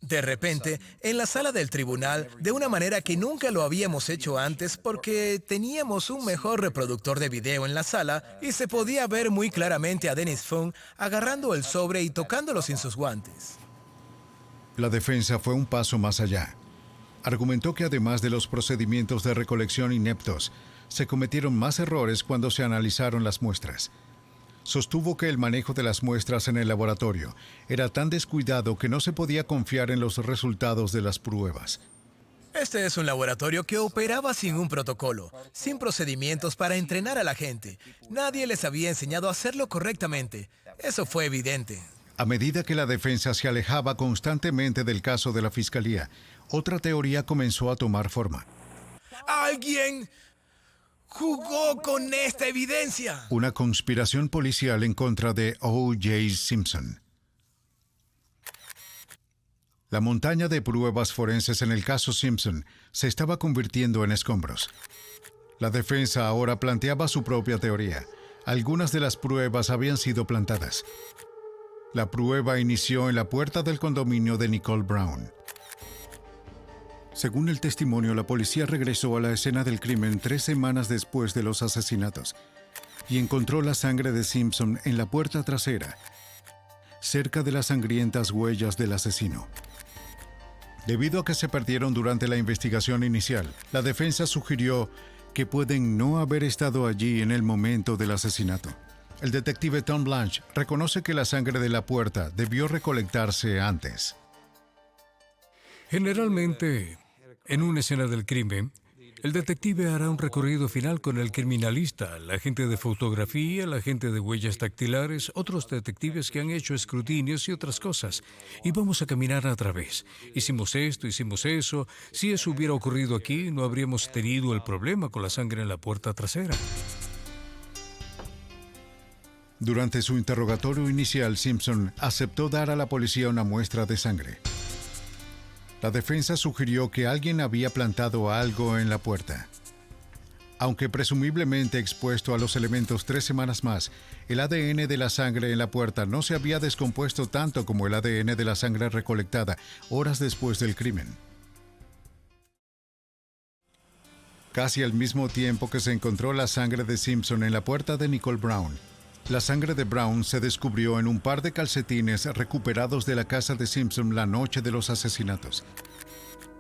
De repente, en la sala del tribunal, de una manera que nunca lo habíamos hecho antes porque teníamos un mejor reproductor de video en la sala y se podía ver muy claramente a Dennis Funk agarrando el sobre y tocándolo sin sus guantes. La defensa fue un paso más allá. Argumentó que además de los procedimientos de recolección ineptos, se cometieron más errores cuando se analizaron las muestras. Sostuvo que el manejo de las muestras en el laboratorio era tan descuidado que no se podía confiar en los resultados de las pruebas. Este es un laboratorio que operaba sin un protocolo, sin procedimientos para entrenar a la gente. Nadie les había enseñado a hacerlo correctamente. Eso fue evidente. A medida que la defensa se alejaba constantemente del caso de la fiscalía, otra teoría comenzó a tomar forma. ¡Alguien jugó con esta evidencia! Una conspiración policial en contra de O.J. Simpson. La montaña de pruebas forenses en el caso Simpson se estaba convirtiendo en escombros. La defensa ahora planteaba su propia teoría. Algunas de las pruebas habían sido plantadas. La prueba inició en la puerta del condominio de Nicole Brown. Según el testimonio, la policía regresó a la escena del crimen 3 semanas después de los asesinatos y encontró la sangre de Simpson en la puerta trasera, cerca de las sangrientas huellas del asesino. Debido a que se perdieron durante la investigación inicial, la defensa sugirió que pueden no haber estado allí en el momento del asesinato. El detective Tom Blanche reconoce que la sangre de la puerta debió recolectarse antes. Generalmente, en una escena del crimen, el detective hará un recorrido final con el criminalista, la agente de fotografía, la agente de huellas dactilares, otros detectives que han hecho escrutinios y otras cosas. Y vamos a caminar a través. Hicimos esto, hicimos eso. Si eso hubiera ocurrido aquí, no habríamos tenido el problema con la sangre en la puerta trasera. Durante su interrogatorio inicial, Simpson aceptó dar a la policía una muestra de sangre. La defensa sugirió que alguien había plantado algo en la puerta. Aunque presumiblemente expuesto a los elementos 3 semanas más, el ADN de la sangre en la puerta no se había descompuesto tanto como el ADN de la sangre recolectada horas después del crimen. Casi al mismo tiempo que se encontró la sangre de Simpson en la puerta de Nicole Brown, la sangre de Brown se descubrió en un par de calcetines recuperados de la casa de Simpson la noche de los asesinatos.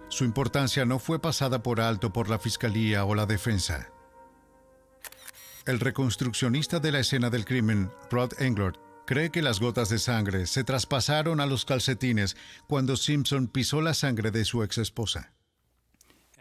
Su importancia no fue pasada por alto por la fiscalía o la defensa. El reconstruccionista de la escena del crimen, Rod Englert, cree que las gotas de sangre se traspasaron a los calcetines cuando Simpson pisó la sangre de su exesposa.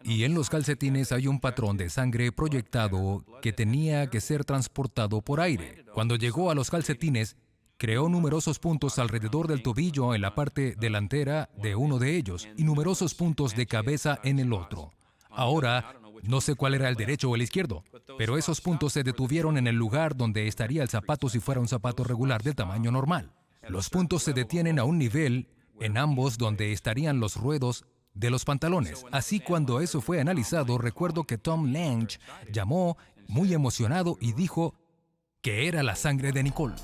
Y en los calcetines hay un patrón de sangre proyectado que tenía que ser transportado por aire. Cuando llegó a los calcetines, creó numerosos puntos alrededor del tobillo en la parte delantera de uno de ellos y numerosos puntos de cabeza en el otro. Ahora, no sé cuál era el derecho o el izquierdo, pero esos puntos se detuvieron en el lugar donde estaría el zapato si fuera un zapato regular del tamaño normal. Los puntos se detienen a un nivel en ambos donde estarían los ruedos de los pantalones. Así, cuando eso fue analizado, recuerdo que Tom Lange llamó muy emocionado y dijo: que era la sangre de Nicole.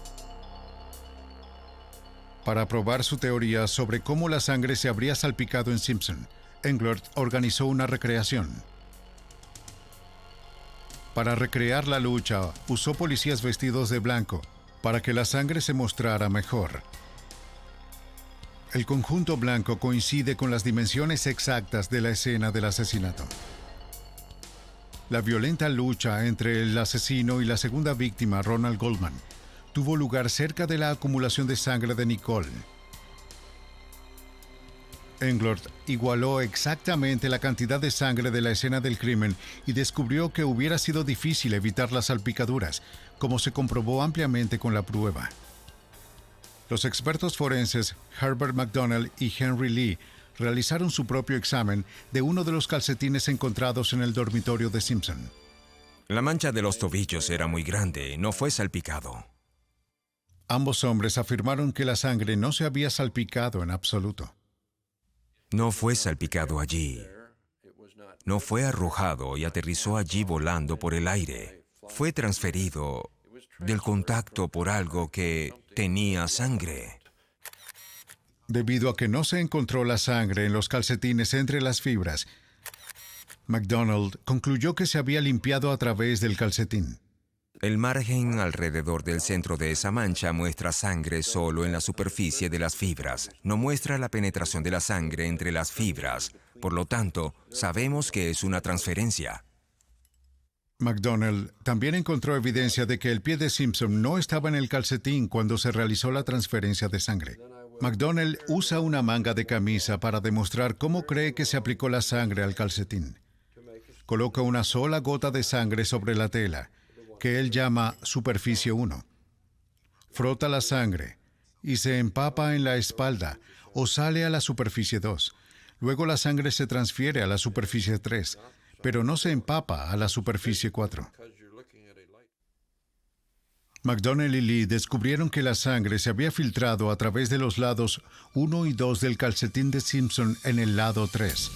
Para probar su teoría sobre cómo la sangre se habría salpicado en Simpson, Englert organizó una recreación. Para recrear la lucha, usó policías vestidos de blanco para que la sangre se mostrara mejor. El conjunto blanco coincide con las dimensiones exactas de la escena del asesinato. La violenta lucha entre el asesino y la segunda víctima, Ronald Goldman, tuvo lugar cerca de la acumulación de sangre de Nicole. Englert igualó exactamente la cantidad de sangre de la escena del crimen y descubrió que hubiera sido difícil evitar las salpicaduras, como se comprobó ampliamente con la prueba. Los expertos forenses Herbert McDonald y Henry Lee realizaron su propio examen de uno de los calcetines encontrados en el dormitorio de Simpson. La mancha de los tobillos era muy grande, no fue salpicado. Ambos hombres afirmaron que la sangre no se había salpicado en absoluto. No fue salpicado allí. No fue arrojado y aterrizó allí volando por el aire. Fue transferido del contacto por algo que tenía sangre. Debido a que no se encontró la sangre en los calcetines entre las fibras, McDonald concluyó que se había limpiado a través del calcetín. El margen alrededor del centro de esa mancha muestra sangre solo en la superficie de las fibras. No muestra la penetración de la sangre entre las fibras. Por lo tanto, sabemos que es una transferencia. McDonald también encontró evidencia de que el pie de Simpson no estaba en el calcetín cuando se realizó la transferencia de sangre. McDonald usa una manga de camisa para demostrar cómo cree que se aplicó la sangre al calcetín. Coloca una sola gota de sangre sobre la tela, que él llama superficie 1. Frota la sangre y se empapa en la espalda o sale a la superficie 2. Luego la sangre se transfiere a la superficie 3, pero no se empapa a la superficie 4. McDonald y Lee descubrieron que la sangre se había filtrado a través de los lados 1 y 2 del calcetín de Simpson en el lado 3.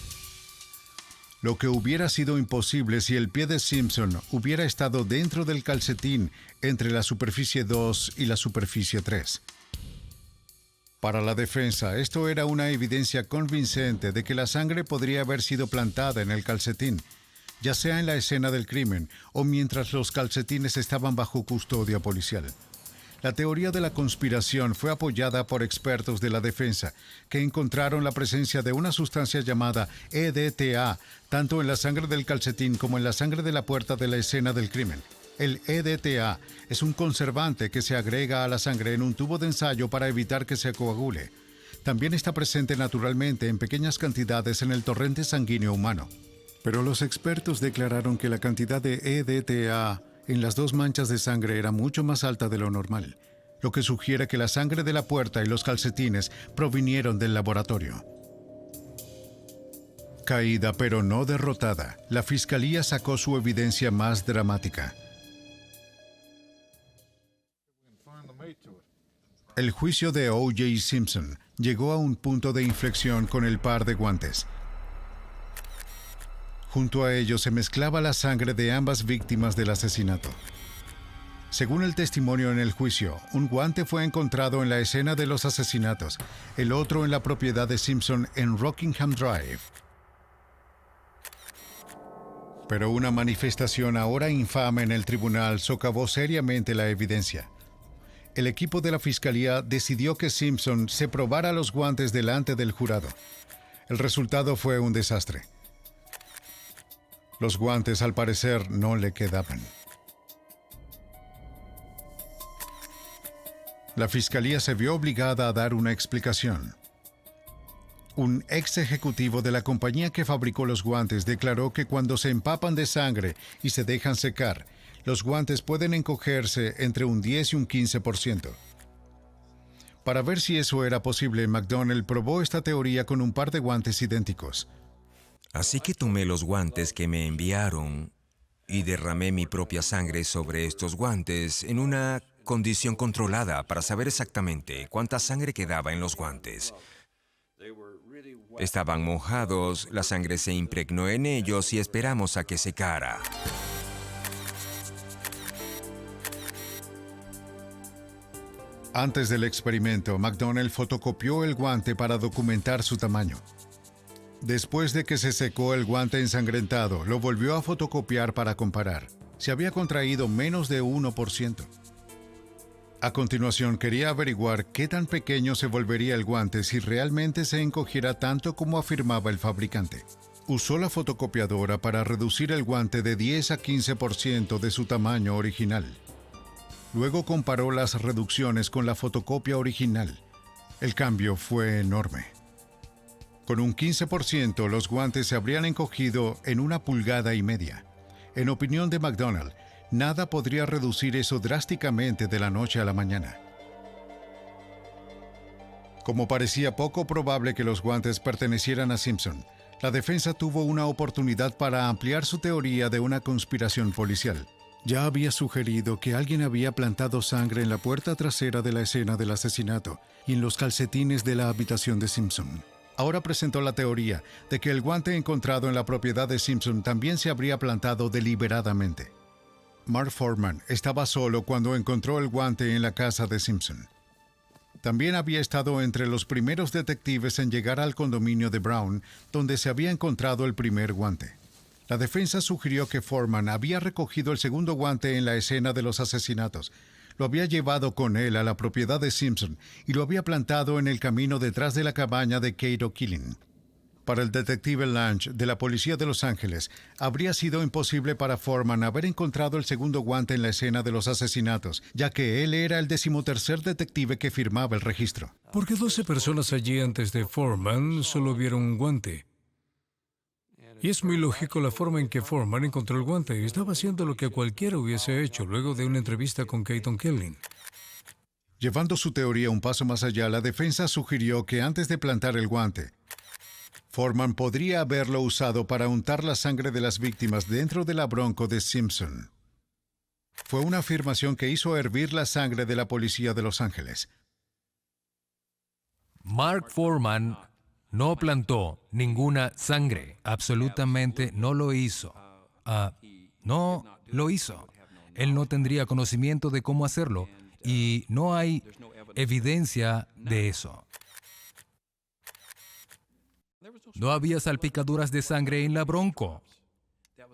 Lo que hubiera sido imposible si el pie de Simpson hubiera estado dentro del calcetín entre la superficie 2 y la superficie 3. Para la defensa, esto era una evidencia convincente de que la sangre podría haber sido plantada en el calcetín, ya sea en la escena del crimen o mientras los calcetines estaban bajo custodia policial. La teoría de la conspiración fue apoyada por expertos de la defensa, que encontraron la presencia de una sustancia llamada EDTA, tanto en la sangre del calcetín como en la sangre de la puerta de la escena del crimen. El EDTA es un conservante que se agrega a la sangre en un tubo de ensayo para evitar que se coagule. También está presente naturalmente en pequeñas cantidades en el torrente sanguíneo humano. Pero los expertos declararon que la cantidad de EDTA en las dos manchas de sangre era mucho más alta de lo normal, lo que sugiere que la sangre de la puerta y los calcetines provinieron del laboratorio. Caída pero no derrotada, la fiscalía sacó su evidencia más dramática. El juicio de O.J. Simpson llegó a un punto de inflexión con el par de guantes. Junto a ellos se mezclaba la sangre de ambas víctimas del asesinato. Según el testimonio en el juicio, un guante fue encontrado en la escena de los asesinatos, el otro en la propiedad de Simpson en Rockingham Drive. Pero una manifestación ahora infame en el tribunal socavó seriamente la evidencia. El equipo de la fiscalía decidió que Simpson se probara los guantes delante del jurado. El resultado fue un desastre. Los guantes, al parecer, no le quedaban. La fiscalía se vio obligada a dar una explicación. Un ex ejecutivo de la compañía que fabricó los guantes declaró que cuando se empapan de sangre y se dejan secar, los guantes pueden encogerse entre un 10 y un 15%. Para ver si eso era posible, McDonald probó esta teoría con un par de guantes idénticos. Así que tomé los guantes que me enviaron y derramé mi propia sangre sobre estos guantes en una condición controlada para saber exactamente cuánta sangre quedaba en los guantes. Estaban mojados, la sangre se impregnó en ellos y esperamos a que secara. Antes del experimento, McDonnell fotocopió el guante para documentar su tamaño. Después de que se secó el guante ensangrentado, lo volvió a fotocopiar para comparar. Se había contraído menos de 1%. A continuación, quería averiguar qué tan pequeño se volvería el guante si realmente se encogiera tanto como afirmaba el fabricante. Usó la fotocopiadora para reducir el guante de 10 a 15% de su tamaño original. Luego comparó las reducciones con la fotocopia original. El cambio fue enorme. Con un 15%, los guantes se habrían encogido en 1,5 pulgadas. En opinión de McDonnell, nada podría reducir eso drásticamente de la noche a la mañana. Como parecía poco probable que los guantes pertenecieran a Simpson, la defensa tuvo una oportunidad para ampliar su teoría de una conspiración policial. Ya había sugerido que alguien había plantado sangre en la puerta trasera de la escena del asesinato y en los calcetines de la habitación de Simpson. Ahora presentó la teoría de que el guante encontrado en la propiedad de Simpson también se habría plantado deliberadamente. Mark Foreman estaba solo cuando encontró el guante en la casa de Simpson. También había estado entre los primeros detectives en llegar al condominio de Brown, donde se había encontrado el primer guante. La defensa sugirió que Foreman había recogido el segundo guante en la escena de los asesinatos, lo había llevado con él a la propiedad de Simpson y lo había plantado en el camino detrás de la cabaña de Kate O'Keefe. Para el detective Lange de la Policía de Los Ángeles, habría sido imposible para Foreman haber encontrado el segundo guante en la escena de los asesinatos, ya que él era el 13º detective que firmaba el registro. Porque 12 personas allí antes de Foreman solo vieron un guante. Y es muy lógico la forma en que Foreman encontró el guante y estaba haciendo lo que cualquiera hubiese hecho luego de una entrevista con Kate O'Keefe. Llevando su teoría un paso más allá, la defensa sugirió que antes de plantar el guante, Foreman podría haberlo usado para untar la sangre de las víctimas dentro de la Bronco de Simpson. Fue una afirmación que hizo hervir la sangre de la policía de Los Ángeles. Mark Foreman no plantó ninguna sangre. Absolutamente no lo hizo. No lo hizo. Él no tendría conocimiento de cómo hacerlo y no hay evidencia de eso. No había salpicaduras de sangre en la Bronco.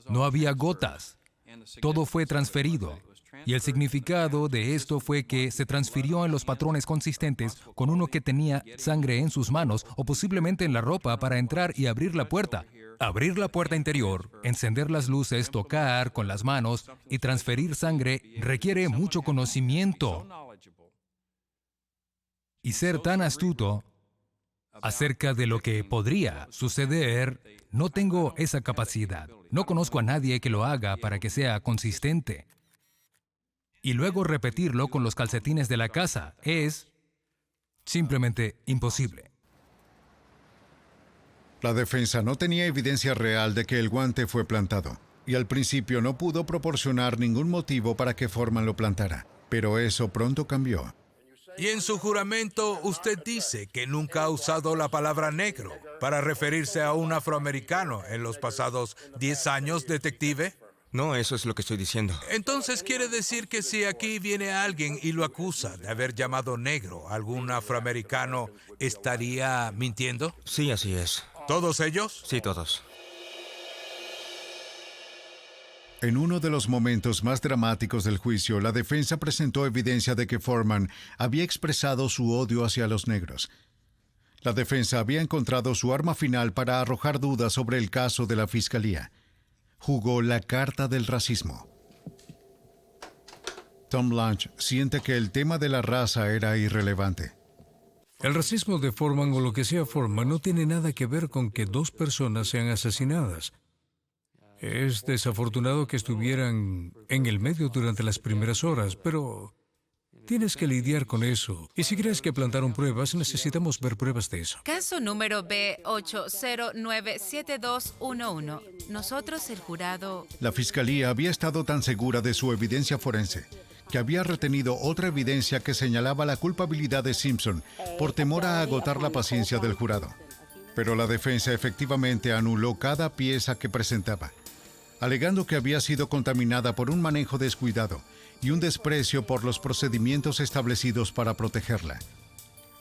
No había gotas. Todo fue transferido. Y el significado de esto fue que se transfirió en los patrones consistentes con uno que tenía sangre en sus manos o posiblemente en la ropa para entrar y abrir la puerta. Abrir la puerta interior, encender las luces, tocar con las manos y transferir sangre requiere mucho conocimiento. Y ser tan astuto acerca de lo que podría suceder, no tengo esa capacidad. No conozco a nadie que lo haga para que sea consistente. Y luego repetirlo con los calcetines de la casa es simplemente imposible. La defensa no tenía evidencia real de que el guante fue plantado, y al principio no pudo proporcionar ningún motivo para que Foreman lo plantara. Pero eso pronto cambió. Y en su juramento usted dice que nunca ha usado la palabra negro para referirse a un afroamericano en los pasados 10 años, detective. No, eso es lo que estoy diciendo. Entonces quiere decir que si aquí viene alguien y lo acusa de haber llamado negro a algún afroamericano, ¿estaría mintiendo? Sí, así es. ¿Todos ellos? Sí, todos. En uno de los momentos más dramáticos del juicio, la defensa presentó evidencia de que Foreman había expresado su odio hacia los negros. La defensa había encontrado su arma final para arrojar dudas sobre el caso de la fiscalía. Jugó la carta del racismo. Tom Lange siente que el tema de la raza era irrelevante. El racismo de Foreman o lo que sea Foreman no tiene nada que ver con que 2 personas sean asesinadas. Es desafortunado que estuvieran en el medio durante las primeras horas, pero tienes que lidiar con eso. Y si crees que plantaron pruebas, necesitamos ver pruebas de eso. Caso número B8097211. Nosotros, el jurado... La fiscalía había estado tan segura de su evidencia forense que había retenido otra evidencia que señalaba la culpabilidad de Simpson por temor a agotar la paciencia del jurado. Pero la defensa efectivamente anuló cada pieza que presentaba. alegando que había sido contaminada por un manejo descuidado y un desprecio por los procedimientos establecidos para protegerla.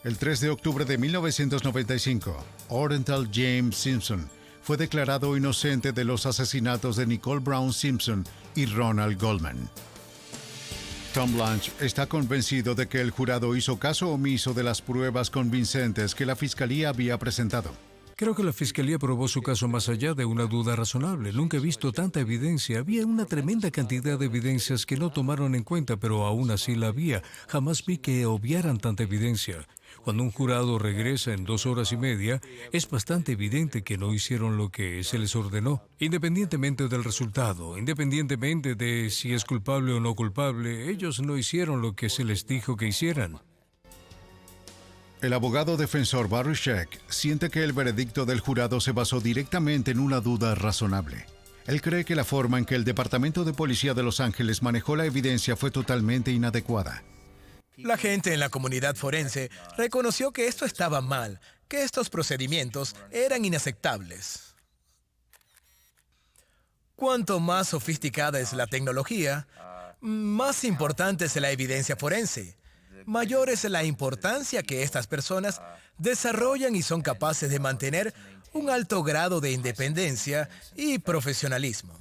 El 3 de octubre de 1995, Orenthal James Simpson fue declarado inocente de los asesinatos de Nicole Brown Simpson y Ronald Goldman. Tom Blanche está convencido de que el jurado hizo caso omiso de las pruebas convincentes que la fiscalía había presentado. Creo que la fiscalía probó su caso más allá de una duda razonable. Nunca he visto tanta evidencia. Había una tremenda cantidad de evidencias que no tomaron en cuenta, pero aún así la había. Jamás vi que obviaran tanta evidencia. Cuando un jurado regresa en 2 horas y media, es bastante evidente que no hicieron lo que se les ordenó. Independientemente del resultado, independientemente de si es culpable o no culpable, ellos no hicieron lo que se les dijo que hicieran. El abogado defensor Barry Scheck siente que el veredicto del jurado se basó directamente en una duda razonable. Él cree que la forma en que el Departamento de Policía de Los Ángeles manejó la evidencia fue totalmente inadecuada. La gente en la comunidad forense reconoció que esto estaba mal, que estos procedimientos eran inaceptables. Cuanto más sofisticada es la tecnología, más importante es la evidencia forense. Mayor es la importancia que estas personas desarrollan y son capaces de mantener un alto grado de independencia y profesionalismo.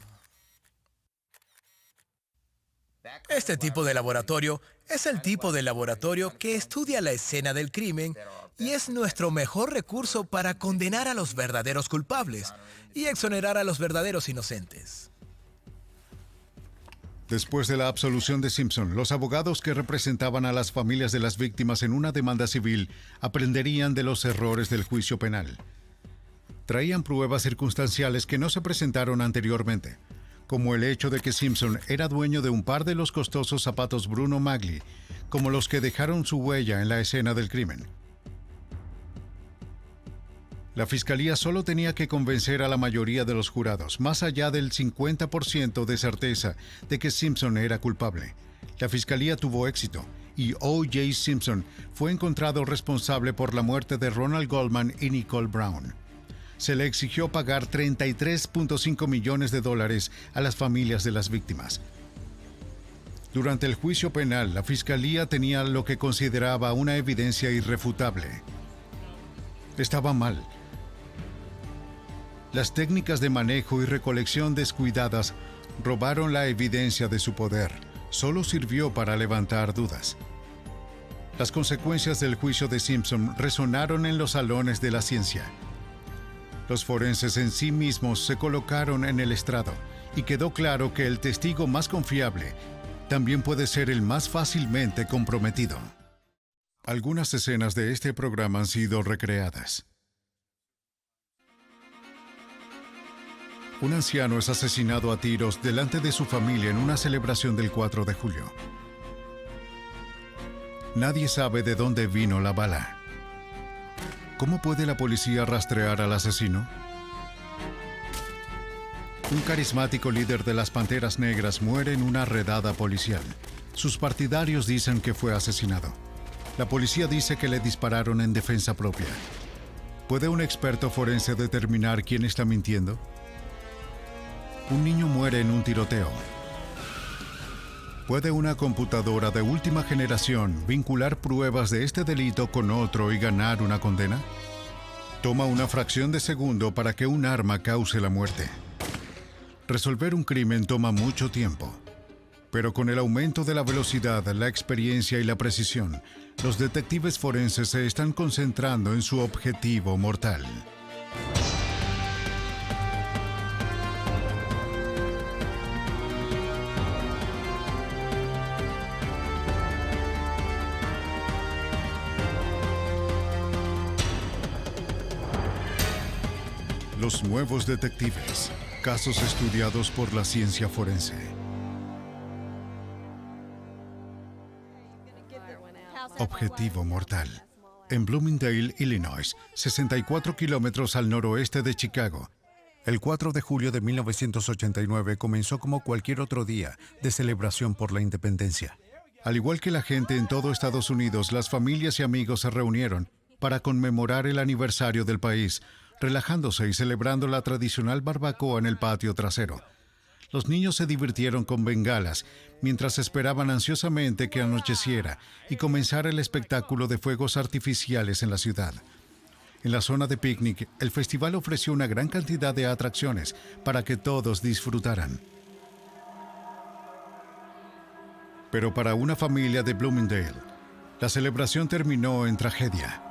Este tipo de laboratorio es el tipo de laboratorio que estudia la escena del crimen y es nuestro mejor recurso para condenar a los verdaderos culpables y exonerar a los verdaderos inocentes. Después de la absolución de Simpson, los abogados que representaban a las familias de las víctimas en una demanda civil aprenderían de los errores del juicio penal. Traían pruebas circunstanciales que no se presentaron anteriormente, como el hecho de que Simpson era dueño de un par de los costosos zapatos Bruno Magli, como los que dejaron su huella en la escena del crimen. La fiscalía solo tenía que convencer a la mayoría de los jurados, más allá del 50% de certeza de que Simpson era culpable. La fiscalía tuvo éxito y O.J. Simpson fue encontrado responsable por la muerte de Ronald Goldman y Nicole Brown. Se le exigió pagar $33.5 millones a las familias de las víctimas. Durante el juicio penal, la fiscalía tenía lo que consideraba una evidencia irrefutable. Estaba mal. Las técnicas de manejo y recolección descuidadas robaron la evidencia de su poder. Solo sirvió para levantar dudas. Las consecuencias del juicio de Simpson resonaron en los salones de la ciencia. Los forenses en sí mismos se colocaron en el estrado y quedó claro que el testigo más confiable también puede ser el más fácilmente comprometido. Algunas escenas de este programa han sido recreadas. Un anciano es asesinado a tiros delante de su familia en una celebración del 4 de julio. Nadie sabe de dónde vino la bala. ¿Cómo puede la policía rastrear al asesino? Un carismático líder de las Panteras Negras muere en una redada policial. Sus partidarios dicen que fue asesinado. La policía dice que le dispararon en defensa propia. ¿Puede un experto forense determinar quién está mintiendo? Un niño muere en un tiroteo. ¿Puede una computadora de última generación vincular pruebas de este delito con otro y ganar una condena? Toma una fracción de segundo para que un arma cause la muerte. Resolver un crimen toma mucho tiempo. Pero con el aumento de la velocidad, la experiencia y la precisión, los detectives forenses se están concentrando en su objetivo mortal. Los nuevos detectives, casos estudiados por la ciencia forense. Objetivo mortal. En Bloomingdale, Illinois, 64 kilómetros al noroeste de Chicago. El 4 de julio de 1989 comenzó como cualquier otro día de celebración por la independencia. Al igual que la gente en todo Estados Unidos, las familias y amigos se reunieron para conmemorar el aniversario del país, relajándose y celebrando la tradicional barbacoa en el patio trasero. Los niños se divirtieron con bengalas mientras esperaban ansiosamente que anocheciera y comenzara el espectáculo de fuegos artificiales en la ciudad. En la zona de picnic, el festival ofreció una gran cantidad de atracciones para que todos disfrutaran. Pero para una familia de Bloomingdale, la celebración terminó en tragedia.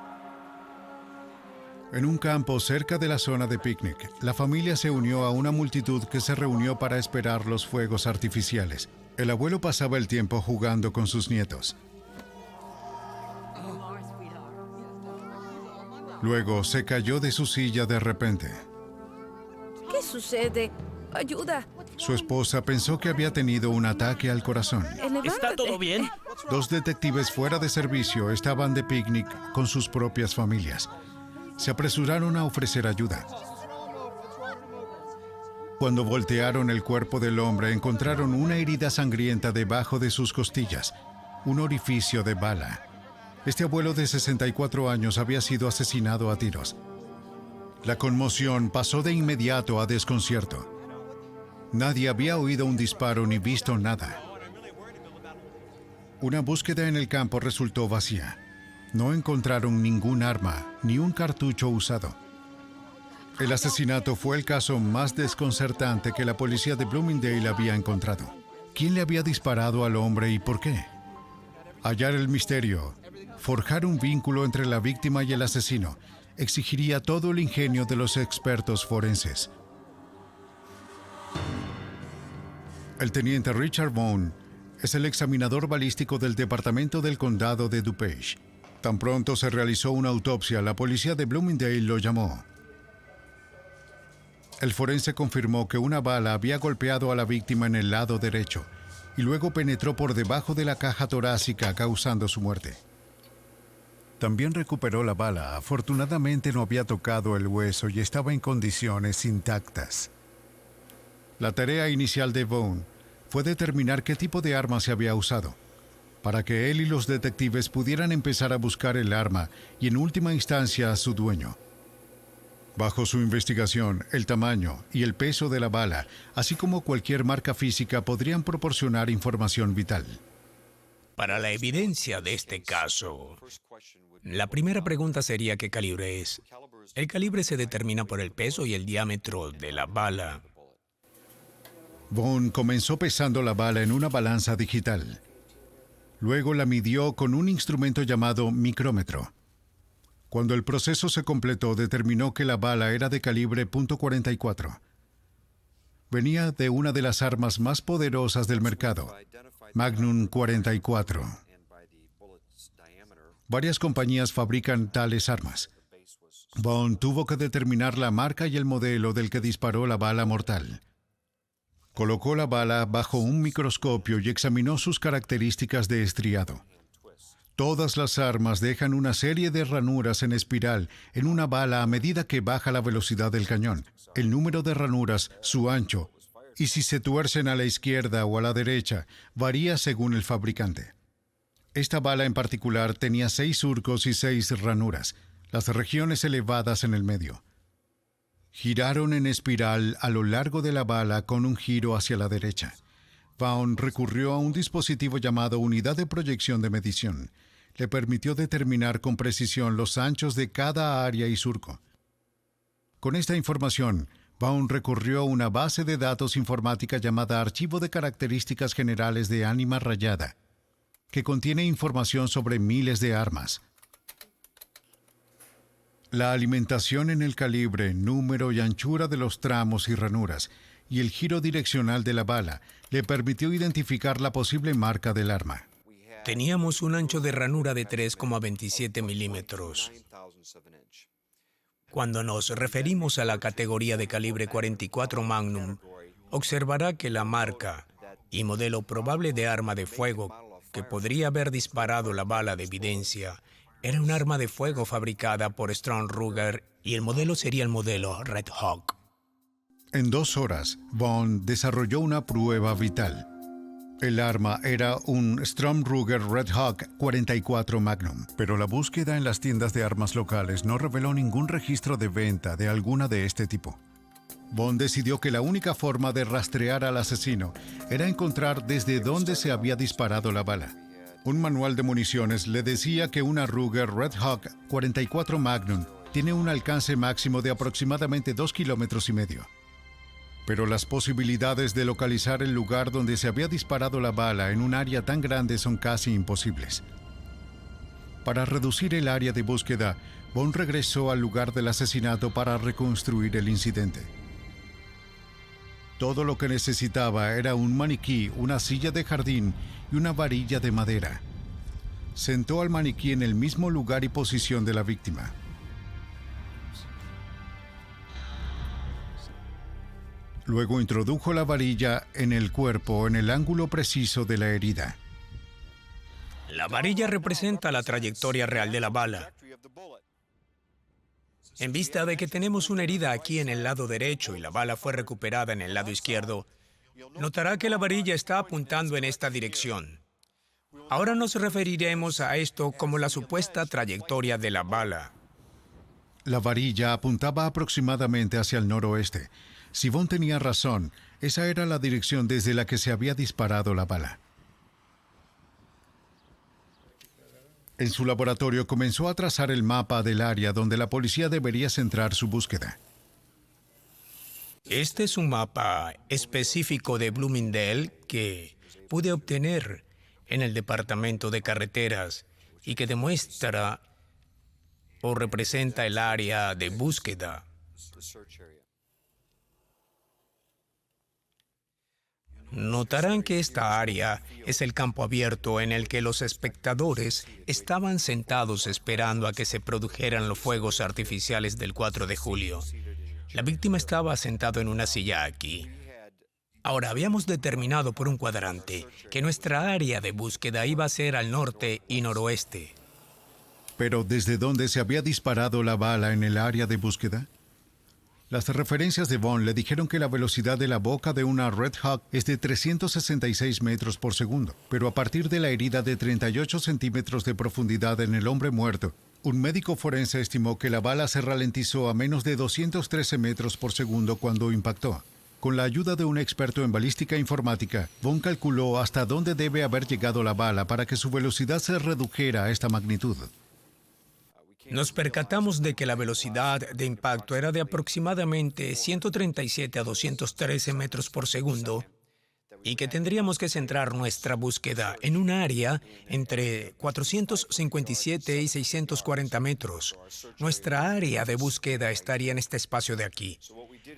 En un campo cerca de la zona de picnic, la familia se unió a una multitud que se reunió para esperar los fuegos artificiales. El abuelo pasaba el tiempo jugando con sus nietos. Luego se cayó de su silla de repente. ¿Qué sucede? ¡Ayuda! Su esposa pensó que había tenido un ataque al corazón. ¿Está todo bien? 2 detectives fuera de servicio estaban de picnic con sus propias familias. Se apresuraron a ofrecer ayuda. Cuando voltearon el cuerpo del hombre, encontraron una herida sangrienta debajo de sus costillas, un orificio de bala. Este abuelo de 64 años había sido asesinado a tiros. La conmoción pasó de inmediato a desconcierto. Nadie había oído un disparo ni visto nada. Una búsqueda en el campo resultó vacía. No encontraron ningún arma ni un cartucho usado. El asesinato fue el caso más desconcertante que la policía de Bloomingdale había encontrado. ¿Quién le había disparado al hombre y por qué? Hallar el misterio, forjar un vínculo entre la víctima y el asesino, exigiría todo el ingenio de los expertos forenses. El teniente Richard Vaughn es el examinador balístico del Departamento del Condado de DuPage. Tan pronto se realizó una autopsia, la policía de Bloomingdale lo llamó. El forense confirmó que una bala había golpeado a la víctima en el lado derecho y luego penetró por debajo de la caja torácica, causando su muerte. También recuperó la bala. Afortunadamente no había tocado el hueso y estaba en condiciones intactas. La tarea inicial de Vaughn fue determinar qué tipo de arma se había usado, para que él y los detectives pudieran empezar a buscar el arma y en última instancia a su dueño. Bajo su investigación, el tamaño y el peso de la bala, así como cualquier marca física, podrían proporcionar información vital. Para la evidencia de este caso, la primera pregunta sería ¿qué calibre es? El calibre se determina por el peso y el diámetro de la bala. Vaughn comenzó pesando la bala en una balanza digital. Luego la midió con un instrumento llamado micrómetro. Cuando el proceso se completó, determinó que la bala era de calibre .44. Venía de una de las armas más poderosas del mercado, Magnum 44. Varias compañías fabrican tales armas. Vaughn tuvo que determinar la marca y el modelo del que disparó la bala mortal. Colocó la bala bajo un microscopio y examinó sus características de estriado. Todas las armas dejan una serie de ranuras en espiral en una bala a medida que baja la velocidad del cañón, el número de ranuras, su ancho, y si se tuercen a la izquierda o a la derecha, varía según el fabricante. Esta bala en particular tenía 6 surcos y 6 ranuras, las regiones elevadas en el medio. Giraron en espiral a lo largo de la bala con un giro hacia la derecha. Vaughn recurrió a un dispositivo llamado unidad de proyección de medición. Le permitió determinar con precisión los anchos de cada área y surco. Con esta información, Vaughn recurrió a una base de datos informática llamada Archivo de Características Generales de Ánima Rayada, que contiene información sobre miles de armas. La alimentación en el calibre, número y anchura de los tramos y ranuras y el giro direccional de la bala le permitió identificar la posible marca del arma. Teníamos un ancho de ranura de 3,27 milímetros. Cuando nos referimos a la categoría de calibre 44 Magnum, observará que la marca y modelo probable de arma de fuego que podría haber disparado la bala de evidencia era un arma de fuego fabricada por Strong Ruger y el modelo sería el modelo Red Hawk. En 2 horas, Vaughn desarrolló una prueba vital. El arma era un Strong Ruger Red Hawk 44 Magnum, pero la búsqueda en las tiendas de armas locales no reveló ningún registro de venta de alguna de este tipo. Bond decidió que la única forma de rastrear al asesino era encontrar desde dónde se había disparado la bala. Un manual de municiones le decía que una Ruger Red Hawk 44 Magnum tiene un alcance máximo de aproximadamente 2,5 kilómetros. Pero las posibilidades de localizar el lugar donde se había disparado la bala en un área tan grande son casi imposibles. Para reducir el área de búsqueda, Bond regresó al lugar del asesinato para reconstruir el incidente. Todo lo que necesitaba era un maniquí, una silla de jardín y una varilla de madera. Sentó al maniquí en el mismo lugar y posición de la víctima. Luego introdujo la varilla en el cuerpo en el ángulo preciso de la herida. La varilla representa la trayectoria real de la bala. En vista de que tenemos una herida aquí en el lado derecho y la bala fue recuperada en el lado izquierdo, notará que la varilla está apuntando en esta dirección. Ahora nos referiremos a esto como la supuesta trayectoria de la bala. La varilla apuntaba aproximadamente hacia el noroeste. Si Bond tenía razón, esa era la dirección desde la que se había disparado la bala. En su laboratorio comenzó a trazar el mapa del área donde la policía debería centrar su búsqueda. Este es un mapa específico de Bloomingdale que pude obtener en el Departamento de Carreteras y que demuestra o representa el área de búsqueda. Notarán que esta área es el campo abierto en el que los espectadores estaban sentados esperando a que se produjeran los fuegos artificiales del 4 de julio. La víctima estaba sentado en una silla aquí. Ahora, habíamos determinado por un cuadrante que nuestra área de búsqueda iba a ser al norte y noroeste. ¿Pero desde dónde se había disparado la bala en el área de búsqueda? Las referencias de Bond le dijeron que la velocidad de la boca de una Red Hawk es de 366 metros por segundo, pero a partir de la herida de 38 centímetros de profundidad en el hombre muerto, un médico forense estimó que la bala se ralentizó a menos de 213 metros por segundo cuando impactó. Con la ayuda de un experto en balística informática, Bond calculó hasta dónde debe haber llegado la bala para que su velocidad se redujera a esta magnitud. Nos percatamos de que la velocidad de impacto era de aproximadamente 137 a 213 metros por segundo y que tendríamos que centrar nuestra búsqueda en un área entre 457 y 640 metros. Nuestra área de búsqueda estaría en este espacio de aquí.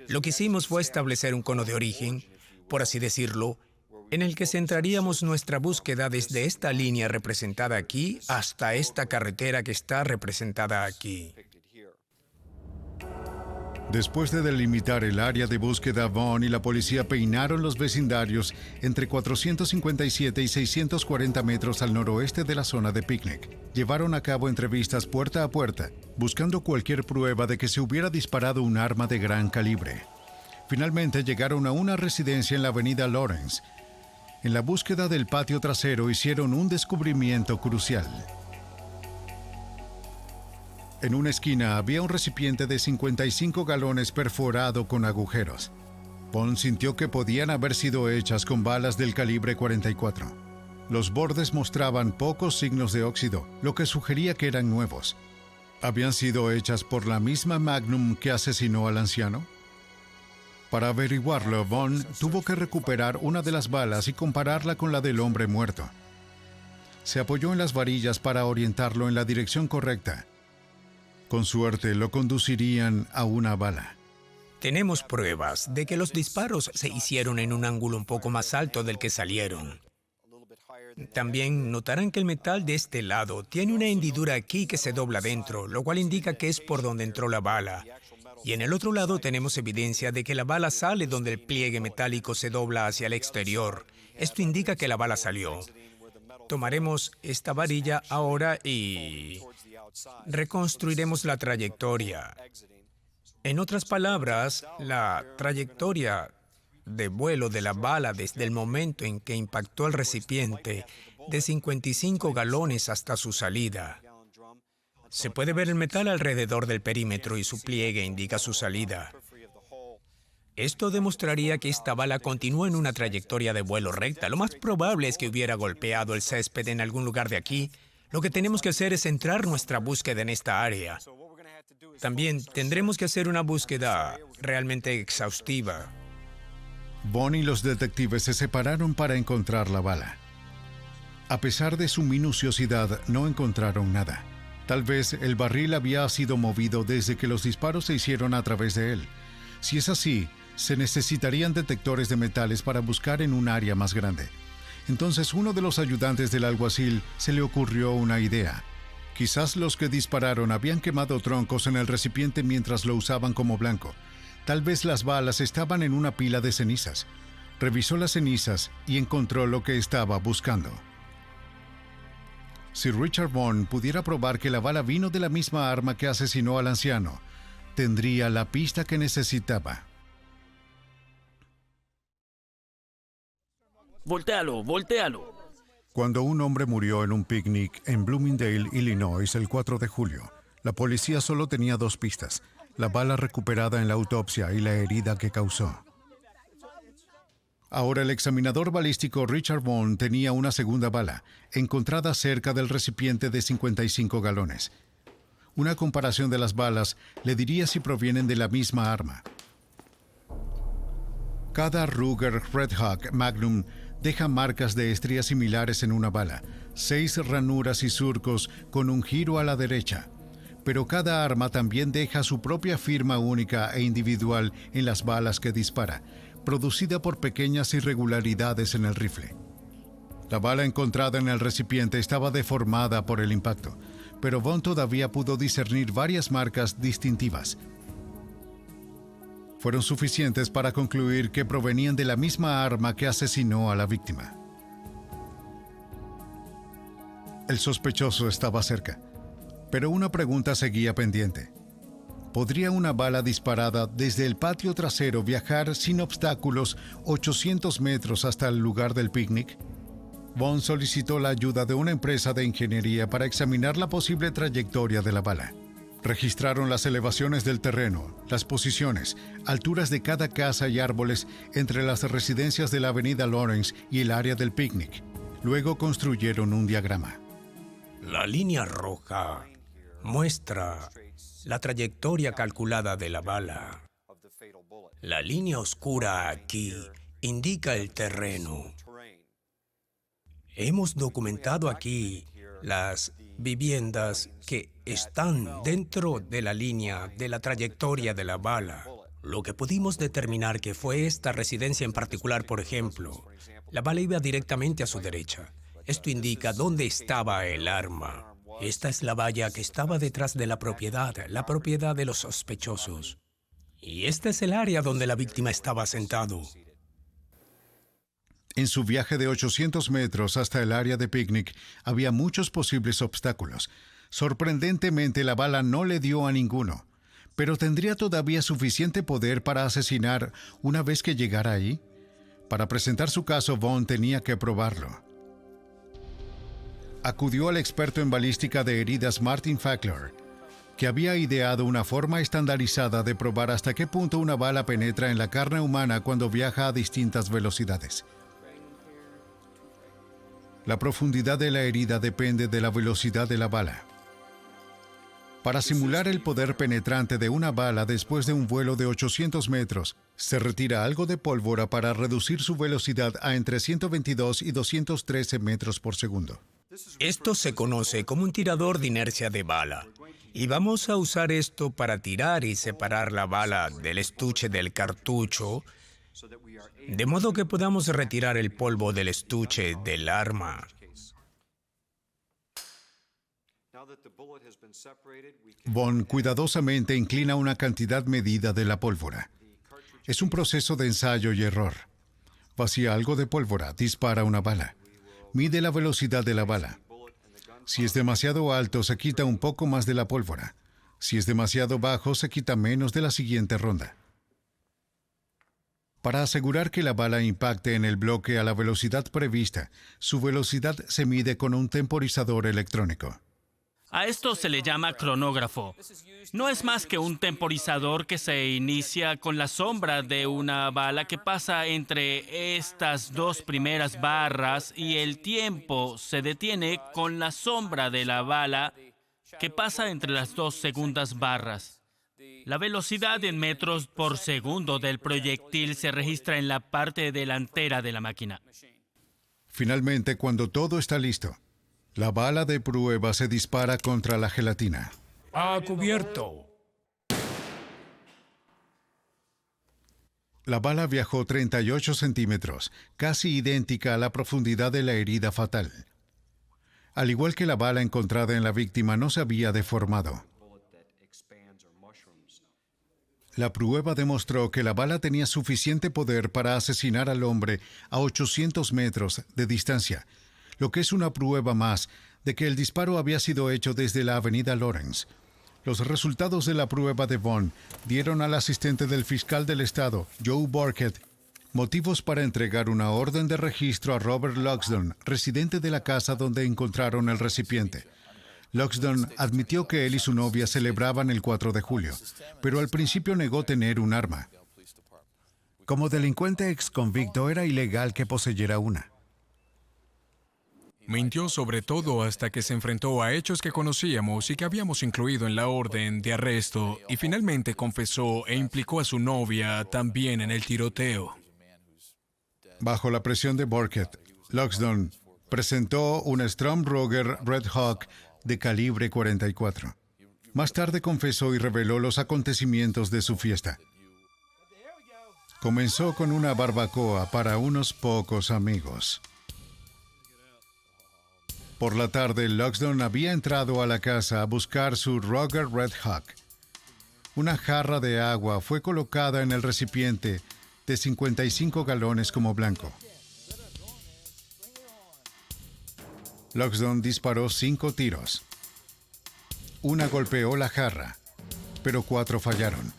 Lo que hicimos fue establecer un cono de origen, por así decirlo, en el que centraríamos nuestra búsqueda desde esta línea representada aquí hasta esta carretera que está representada aquí. Después de delimitar el área de búsqueda, Bond y la policía peinaron los vecindarios entre 457 y 640 metros al noroeste de la zona de picnic. Llevaron a cabo entrevistas puerta a puerta, buscando cualquier prueba de que se hubiera disparado un arma de gran calibre. Finalmente llegaron a una residencia en la avenida Lawrence. En la búsqueda del patio trasero hicieron un descubrimiento crucial. En una esquina había un recipiente de 55 galones perforado con agujeros. Bond sintió que podían haber sido hechas con balas del calibre 44. Los bordes mostraban pocos signos de óxido, lo que sugería que eran nuevos. ¿Habían sido hechas por la misma Magnum que asesinó al anciano? Para averiguarlo, Bond tuvo que recuperar una de las balas y compararla con la del hombre muerto. Se apoyó en las varillas para orientarlo en la dirección correcta. Con suerte, lo conducirían a una bala. Tenemos pruebas de que los disparos se hicieron en un ángulo un poco más alto del que salieron. También notarán que el metal de este lado tiene una hendidura aquí que se dobla dentro, lo cual indica que es por donde entró la bala. Y en el otro lado tenemos evidencia de que la bala sale donde el pliegue metálico se dobla hacia el exterior. Esto indica que la bala salió. Tomaremos esta varilla ahora y reconstruiremos la trayectoria. En otras palabras, la trayectoria de vuelo de la bala desde el momento en que impactó el recipiente de 55 galones hasta su salida. Se puede ver el metal alrededor del perímetro y su pliegue indica su salida. Esto demostraría que esta bala continúa en una trayectoria de vuelo recta. Lo más probable es que hubiera golpeado el césped en algún lugar de aquí. Lo que tenemos que hacer es centrar nuestra búsqueda en esta área. También tendremos que hacer una búsqueda realmente exhaustiva. Vaughn y los detectives se separaron para encontrar la bala. A pesar de su minuciosidad, no encontraron nada. Tal vez el barril había sido movido desde que los disparos se hicieron a través de él. Si es así, se necesitarían detectores de metales para buscar en un área más grande. Entonces uno de los ayudantes del alguacil se le ocurrió una idea. Quizás los que dispararon habían quemado troncos en el recipiente mientras lo usaban como blanco. Tal vez las balas estaban en una pila de cenizas. Revisó las cenizas y encontró lo que estaba buscando. Si Richard Vaughn pudiera probar que la bala vino de la misma arma que asesinó al anciano, tendría la pista que necesitaba. Voltéalo, voltéalo. Cuando un hombre murió en un picnic en Bloomingdale, Illinois, el 4 de julio, la policía solo tenía 2 pistas: la bala recuperada en la autopsia y la herida que causó. Ahora el examinador balístico Richard Vaughn tenía una segunda bala, encontrada cerca del recipiente de 55 galones. Una comparación de las balas le diría si provienen de la misma arma. Cada Ruger Red Hawk Magnum deja marcas de estrías similares en una bala, 6 ranuras y surcos con un giro a la derecha. Pero cada arma también deja su propia firma única e individual en las balas que dispara, producida por pequeñas irregularidades en el rifle. La bala encontrada en el recipiente estaba deformada por el impacto, pero Vaughn todavía pudo discernir varias marcas distintivas. Fueron suficientes para concluir que provenían de la misma arma que asesinó a la víctima. El sospechoso estaba cerca, pero una pregunta seguía pendiente. ¿Podría una bala disparada desde el patio trasero viajar sin obstáculos 800 metros hasta el lugar del picnic? Vaughn solicitó la ayuda de una empresa de ingeniería para examinar la posible trayectoria de la bala. Registraron las elevaciones del terreno, las posiciones, alturas de cada casa y árboles entre las residencias de la avenida Lawrence y el área del picnic. Luego construyeron un diagrama. La línea roja muestra la trayectoria calculada de la bala. La línea oscura aquí indica el terreno. Hemos documentado aquí las viviendas que están dentro de la línea de la trayectoria de la bala. Lo que pudimos determinar que fue esta residencia en particular, por ejemplo, la bala iba directamente a su derecha. Esto indica dónde estaba el arma. Esta es la valla que estaba detrás de la propiedad de los sospechosos. Y este es el área donde la víctima estaba sentado. En su viaje de 800 metros hasta el área de picnic había muchos posibles obstáculos. Sorprendentemente, la bala no le dio a ninguno. ¿Pero tendría todavía suficiente poder para asesinar una vez que llegara ahí? Para presentar su caso, Vaughn tenía que probarlo. Acudió al experto en balística de heridas Martin Fackler, que había ideado una forma estandarizada de probar hasta qué punto una bala penetra en la carne humana cuando viaja a distintas velocidades. La profundidad de la herida depende de la velocidad de la bala. Para simular el poder penetrante de una bala después de un vuelo de 800 metros, se retira algo de pólvora para reducir su velocidad a entre 122 y 213 metros por segundo. Esto se conoce como un tirador de inercia de bala. Y vamos a usar esto para tirar y separar la bala del estuche del cartucho, de modo que podamos retirar el polvo del estuche del arma. Vaughn cuidadosamente inclina una cantidad medida de la pólvora. Es un proceso de ensayo y error. Vacía algo de pólvora, dispara una bala. Mide la velocidad de la bala. Si es demasiado alto, se quita un poco más de la pólvora. Si es demasiado bajo, se quita menos de la siguiente ronda. Para asegurar que la bala impacte en el bloque a la velocidad prevista, su velocidad se mide con un temporizador electrónico. A esto se le llama cronógrafo. No es más que un temporizador que se inicia con la sombra de una bala que pasa entre estas dos primeras barras y el tiempo se detiene con la sombra de la bala que pasa entre las dos segundas barras. La velocidad en metros por segundo del proyectil se registra en la parte delantera de la máquina. Finalmente, cuando todo está listo, la bala de prueba se dispara contra la gelatina. ¡A cubierto! La bala viajó 38 centímetros, casi idéntica a la profundidad de la herida fatal. Al igual que la bala encontrada en la víctima, no se había deformado. La prueba demostró que la bala tenía suficiente poder para asesinar al hombre a 800 metros de distancia, lo que es una prueba más de que el disparo había sido hecho desde la avenida Lawrence. Los resultados de la prueba de Vaughn dieron al asistente del fiscal del estado, Joe Burkett, motivos para entregar una orden de registro a Robert Loxton, residente de la casa donde encontraron el recipiente. Loxton admitió que él y su novia celebraban el 4 de julio, pero al principio negó tener un arma. Como delincuente exconvicto, era ilegal que poseyera una. Mintió sobre todo hasta que se enfrentó a hechos que conocíamos y que habíamos incluido en la orden de arresto, y finalmente confesó e implicó a su novia también en el tiroteo. Bajo la presión de Burkett, Loxton presentó una Strom Ruger Red Hawk de calibre 44. Más tarde confesó y reveló los acontecimientos de su fiesta. Comenzó con una barbacoa para unos pocos amigos. Por la tarde, Loxton había entrado a la casa a buscar su Ruger Red Hawk. Una jarra de agua fue colocada en el recipiente de 55 galones como blanco. Loxton disparó 5 tiros. Una golpeó la jarra, pero 4 fallaron,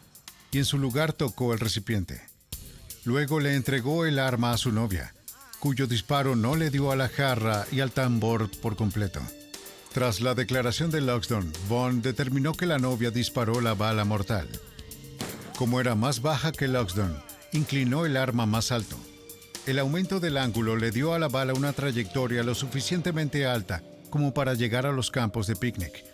y en su lugar tocó el recipiente. Luego le entregó el arma a su novia, cuyo disparo no le dio a la jarra y al tambor por completo. Tras la declaración de Loxton, Vaughn determinó que la novia disparó la bala mortal. Como era más baja que Loxton, inclinó el arma más alto. El aumento del ángulo le dio a la bala una trayectoria lo suficientemente alta como para llegar a los campos de picnic.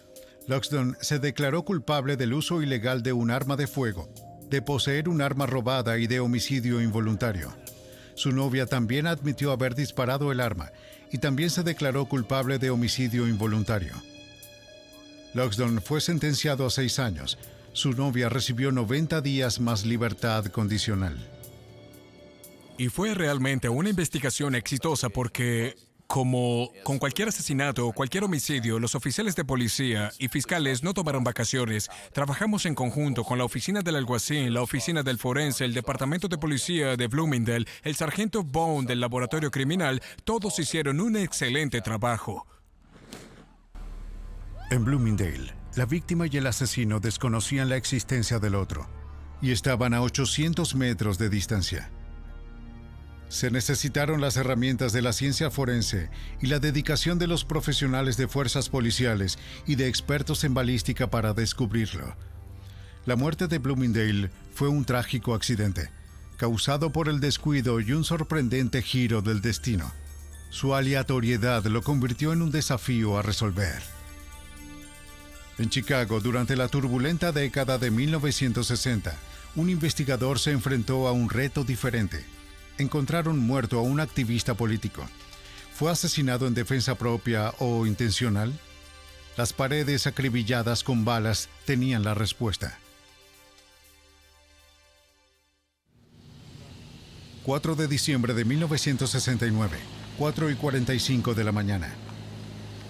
Loxton se declaró culpable del uso ilegal de un arma de fuego, de poseer un arma robada y de homicidio involuntario. Su novia también admitió haber disparado el arma y también se declaró culpable de homicidio involuntario. Loxton fue sentenciado a 6 años. Su novia recibió 90 días más libertad condicional. Y fue realmente una investigación exitosa porque, como con cualquier asesinato o cualquier homicidio, los oficiales de policía y fiscales no tomaron vacaciones. Trabajamos en conjunto con la oficina del alguacil, la oficina del forense, el departamento de policía de Bloomingdale, el sargento Vaughn del laboratorio criminal. Todos hicieron un excelente trabajo. En Bloomingdale, la víctima y el asesino desconocían la existencia del otro y estaban a 800 metros de distancia. Se necesitaron las herramientas de la ciencia forense y la dedicación de los profesionales de fuerzas policiales y de expertos en balística para descubrirlo. La muerte de Bloomingdale fue un trágico accidente, causado por el descuido y un sorprendente giro del destino. Su aleatoriedad lo convirtió en un desafío a resolver. En Chicago, durante la turbulenta década de 1960, un investigador se enfrentó a un reto diferente. Encontraron muerto a un activista político. ¿Fue asesinado en defensa propia o intencional? Las paredes acribilladas con balas tenían la respuesta. 4 de diciembre de 1969, 4:45 de la mañana.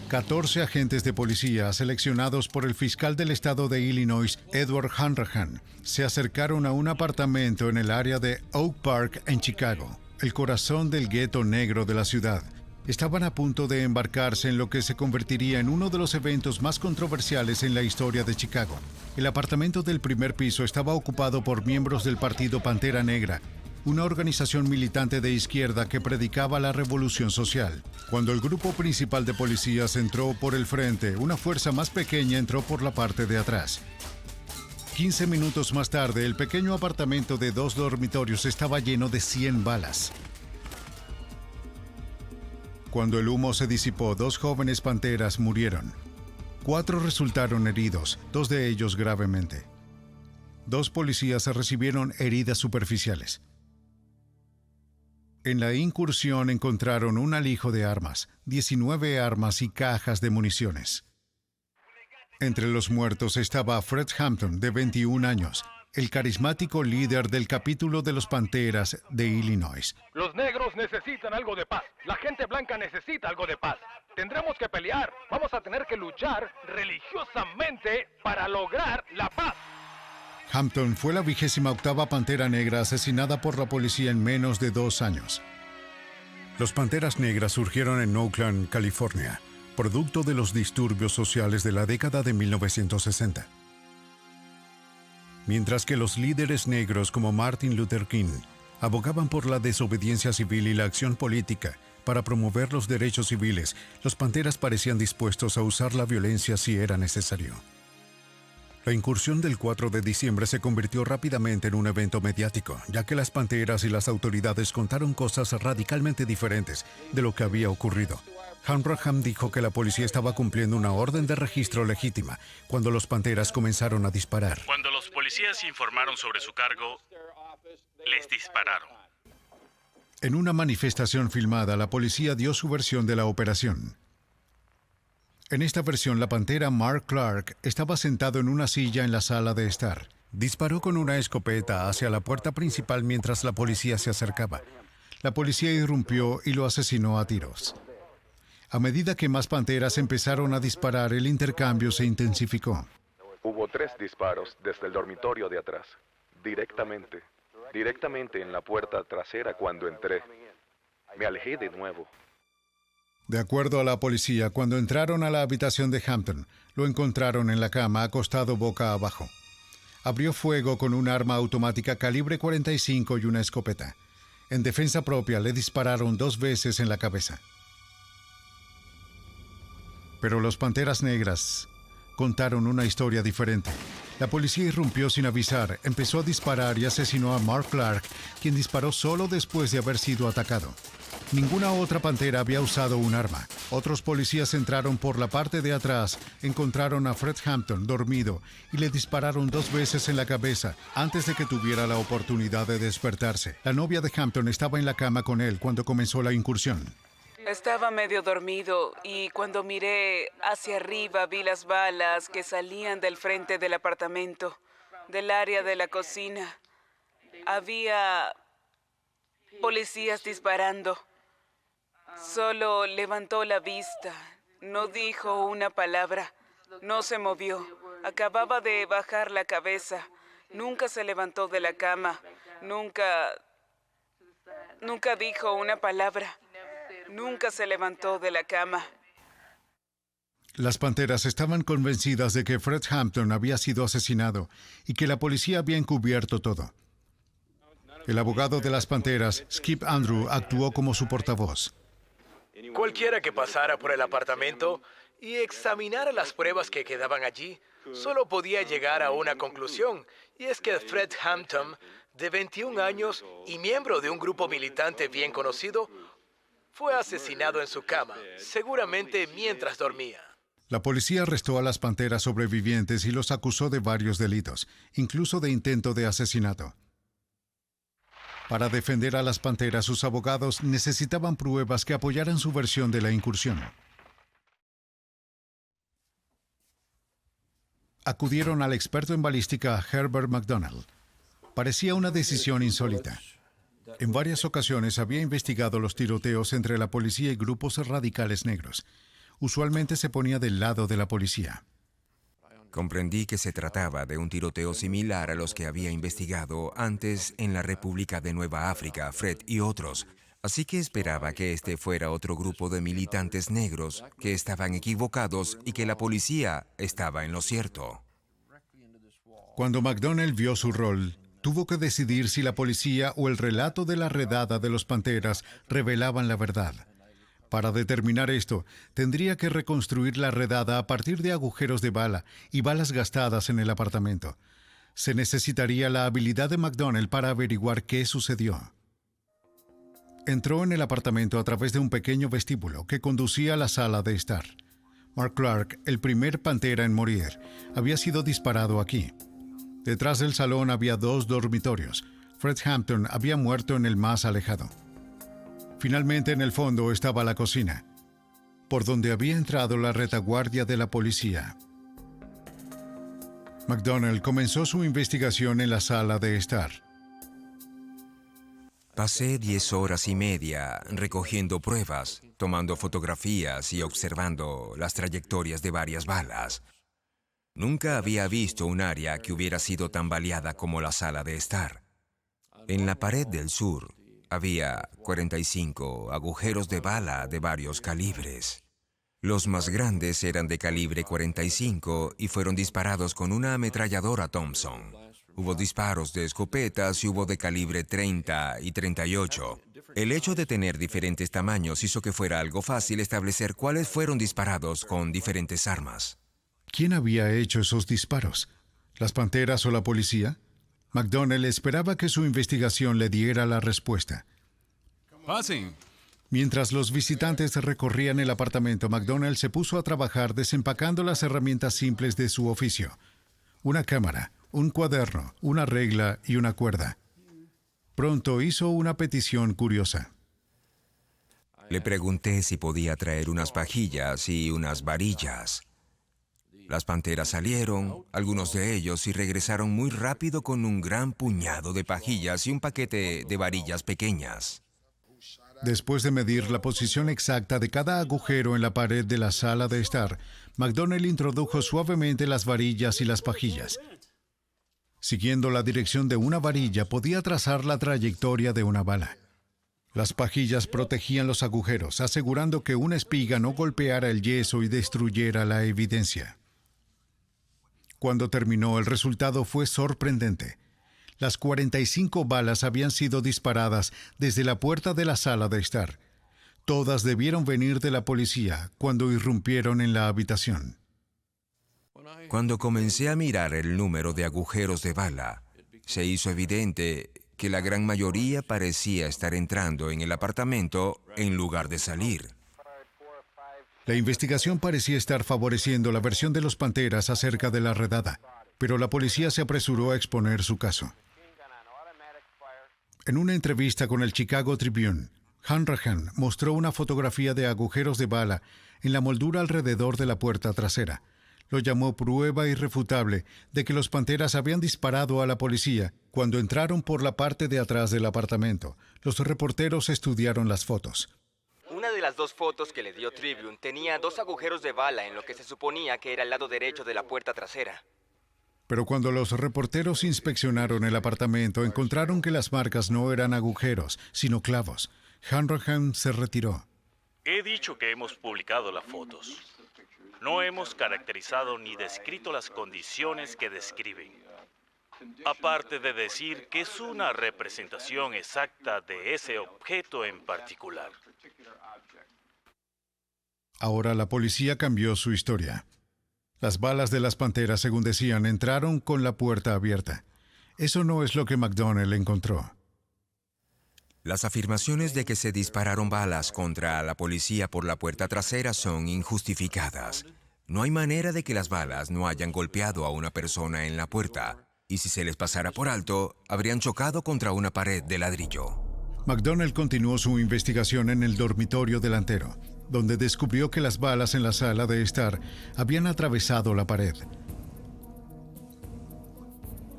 14 agentes de policía seleccionados por el fiscal del estado de Illinois, Edward Hanrahan, se acercaron a un apartamento en el área de Oak Park en Chicago, el corazón del gueto negro de la ciudad. Estaban a punto de embarcarse en lo que se convertiría en uno de los eventos más controversiales en la historia de Chicago. El apartamento del primer piso estaba ocupado por miembros del partido Pantera Negra una organización militante de izquierda que predicaba la revolución social. Cuando el grupo principal de policías entró por el frente, una fuerza más pequeña entró por la parte de atrás. 15 minutos más tarde, el pequeño apartamento de 2 dormitorios estaba lleno de 100 balas. Cuando el humo se disipó, 2 jóvenes panteras murieron. 4 resultaron heridos, 2 de ellos gravemente. 2 policías recibieron heridas superficiales. En la incursión encontraron un alijo de armas, 19 armas y cajas de municiones. Entre los muertos estaba Fred Hampton, de 21 años, el carismático líder del capítulo de los Panteras de Illinois. Los negros necesitan algo de paz. La gente blanca necesita algo de paz. Tendremos que pelear. Vamos a tener que luchar religiosamente para lograr la paz. Hampton fue la 28ª Pantera Negra asesinada por la policía en menos de 2 años. Los Panteras Negras surgieron en Oakland, California, producto de los disturbios sociales de la década de 1960. Mientras que los líderes negros como Martin Luther King abogaban por la desobediencia civil y la acción política para promover los derechos civiles, los Panteras parecían dispuestos a usar la violencia si era necesario. La incursión del 4 de diciembre se convirtió rápidamente en un evento mediático, ya que las Panteras y las autoridades contaron cosas radicalmente diferentes de lo que había ocurrido. Hanrahan dijo que la policía estaba cumpliendo una orden de registro legítima cuando los Panteras comenzaron a disparar. Cuando los policías informaron sobre su cargo, les dispararon. En una manifestación filmada, la policía dio su versión de la operación. En esta versión, la pantera Mark Clark estaba sentado en una silla en la sala de estar. Disparó con una escopeta hacia la puerta principal mientras la policía se acercaba. La policía irrumpió y lo asesinó a tiros. A medida que más panteras empezaron a disparar, el intercambio se intensificó. Hubo 3 disparos desde el dormitorio de atrás, directamente en la puerta trasera cuando entré. Me alejé de nuevo. De acuerdo a la policía, cuando entraron a la habitación de Hampton, lo encontraron en la cama acostado boca abajo. Abrió fuego con un arma automática calibre 45 y una escopeta. En defensa propia le dispararon 2 veces en la cabeza. Pero los Panteras Negras contaron una historia diferente. La policía irrumpió sin avisar, empezó a disparar y asesinó a Mark Clark, quien disparó solo después de haber sido atacado. Ninguna otra pantera había usado un arma. Otros policías entraron por la parte de atrás, encontraron a Fred Hampton dormido y le dispararon 2 veces en la cabeza antes de que tuviera la oportunidad de despertarse. La novia de Hampton estaba en la cama con él cuando comenzó la incursión. Estaba medio dormido y cuando miré hacia arriba vi las balas que salían del frente del apartamento, del área de la cocina. Había policías disparando. Solo levantó la vista, no dijo una palabra, no se movió. Acababa de bajar la cabeza, nunca se levantó de la cama, nunca dijo una palabra. Nunca se levantó de la cama. Las panteras estaban convencidas de que Fred Hampton había sido asesinado y que la policía había encubierto todo. El abogado de las panteras, Skip Andrew, actuó como su portavoz. Cualquiera que pasara por el apartamento y examinara las pruebas que quedaban allí, solo podía llegar a una conclusión, y es que Fred Hampton, de 21 años y miembro de un grupo militante bien conocido, fue asesinado en su cama, seguramente mientras dormía. La policía arrestó a las panteras sobrevivientes y los acusó de varios delitos, incluso de intento de asesinato. Para defender a las panteras, sus abogados necesitaban pruebas que apoyaran su versión de la incursión. Acudieron al experto en balística Herbert McDonald. Parecía una decisión insólita. En varias ocasiones había investigado los tiroteos entre la policía y grupos radicales negros. Usualmente se ponía del lado de la policía. Comprendí que se trataba de un tiroteo similar a los que había investigado antes en la República de Nueva África, Fred y otros. Así que esperaba que este fuera otro grupo de militantes negros que estaban equivocados y que la policía estaba en lo cierto. Cuando McDonald vio su rol, tuvo que decidir si la policía o el relato de la redada de los Panteras revelaban la verdad. Para determinar esto, tendría que reconstruir la redada a partir de agujeros de bala y balas gastadas en el apartamento. Se necesitaría la habilidad de McDonnell para averiguar qué sucedió. Entró en el apartamento a través de un pequeño vestíbulo que conducía a la sala de estar. Mark Clark, el primer Pantera en morir, había sido disparado aquí. Detrás del salón había 2 dormitorios. Fred Hampton había muerto en el más alejado. Finalmente, en el fondo estaba la cocina, por donde había entrado la retaguardia de la policía. McDonnell comenzó su investigación en la sala de estar. Pasé 10 horas y media recogiendo pruebas, tomando fotografías y observando las trayectorias de varias balas. Nunca había visto un área que hubiera sido tan baleada como la sala de estar. En la pared del sur había 45 agujeros de bala de varios calibres. Los más grandes eran de calibre 45 y fueron disparados con una ametralladora Thompson. Hubo disparos de escopetas y hubo de calibre 30 y 38. El hecho de tener diferentes tamaños hizo que fuera algo fácil establecer cuáles fueron disparados con diferentes armas. ¿Quién había hecho esos disparos? ¿Las Panteras o la policía? McDonnell esperaba que su investigación le diera la respuesta. Pasen. Mientras los visitantes recorrían el apartamento, McDonnell se puso a trabajar desempacando las herramientas simples de su oficio. Una cámara, un cuaderno, una regla y una cuerda. Pronto hizo una petición curiosa. Le pregunté si podía traer unas pajillas y unas varillas. Las Panteras salieron, algunos de ellos, y regresaron muy rápido con un gran puñado de pajillas y un paquete de varillas pequeñas. Después de medir la posición exacta de cada agujero en la pared de la sala de estar, McDonnell introdujo suavemente las varillas y las pajillas. Siguiendo la dirección de una varilla, podía trazar la trayectoria de una bala. Las pajillas protegían los agujeros, asegurando que una espiga no golpeara el yeso y destruyera la evidencia. Cuando terminó, el resultado fue sorprendente. Las 45 balas habían sido disparadas desde la puerta de la sala de estar. Todas debieron venir de la policía cuando irrumpieron en la habitación. Cuando comencé a mirar el número de agujeros de bala, se hizo evidente que la gran mayoría parecía estar entrando en el apartamento en lugar de salir. La investigación parecía estar favoreciendo la versión de los Panteras acerca de la redada, pero la policía se apresuró a exponer su caso. En una entrevista con el Chicago Tribune, Hanrahan mostró una fotografía de agujeros de bala en la moldura alrededor de la puerta trasera. Lo llamó prueba irrefutable de que los Panteras habían disparado a la policía cuando entraron por la parte de atrás del apartamento. Los reporteros estudiaron las fotos. Una de las 2 fotos que le dio Tribune tenía 2 agujeros de bala en lo que se suponía que era el lado derecho de la puerta trasera. Pero cuando los reporteros inspeccionaron el apartamento, encontraron que las marcas no eran agujeros, sino clavos. Hanrahan se retiró. He dicho que hemos publicado las fotos. No hemos caracterizado ni descrito las condiciones que describen. Aparte de decir que es una representación exacta de ese objeto en particular. Ahora la policía cambió su historia. Las balas de las Panteras, según decían, entraron con la puerta abierta. Eso no es lo que McDonnell encontró. Las afirmaciones de que se dispararon balas contra la policía por la puerta trasera son injustificadas. No hay manera de que las balas no hayan golpeado a una persona en la puerta, y si se les pasara por alto, habrían chocado contra una pared de ladrillo. McDonnell continuó su investigación en el dormitorio delantero, donde descubrió que las balas en la sala de estar habían atravesado la pared.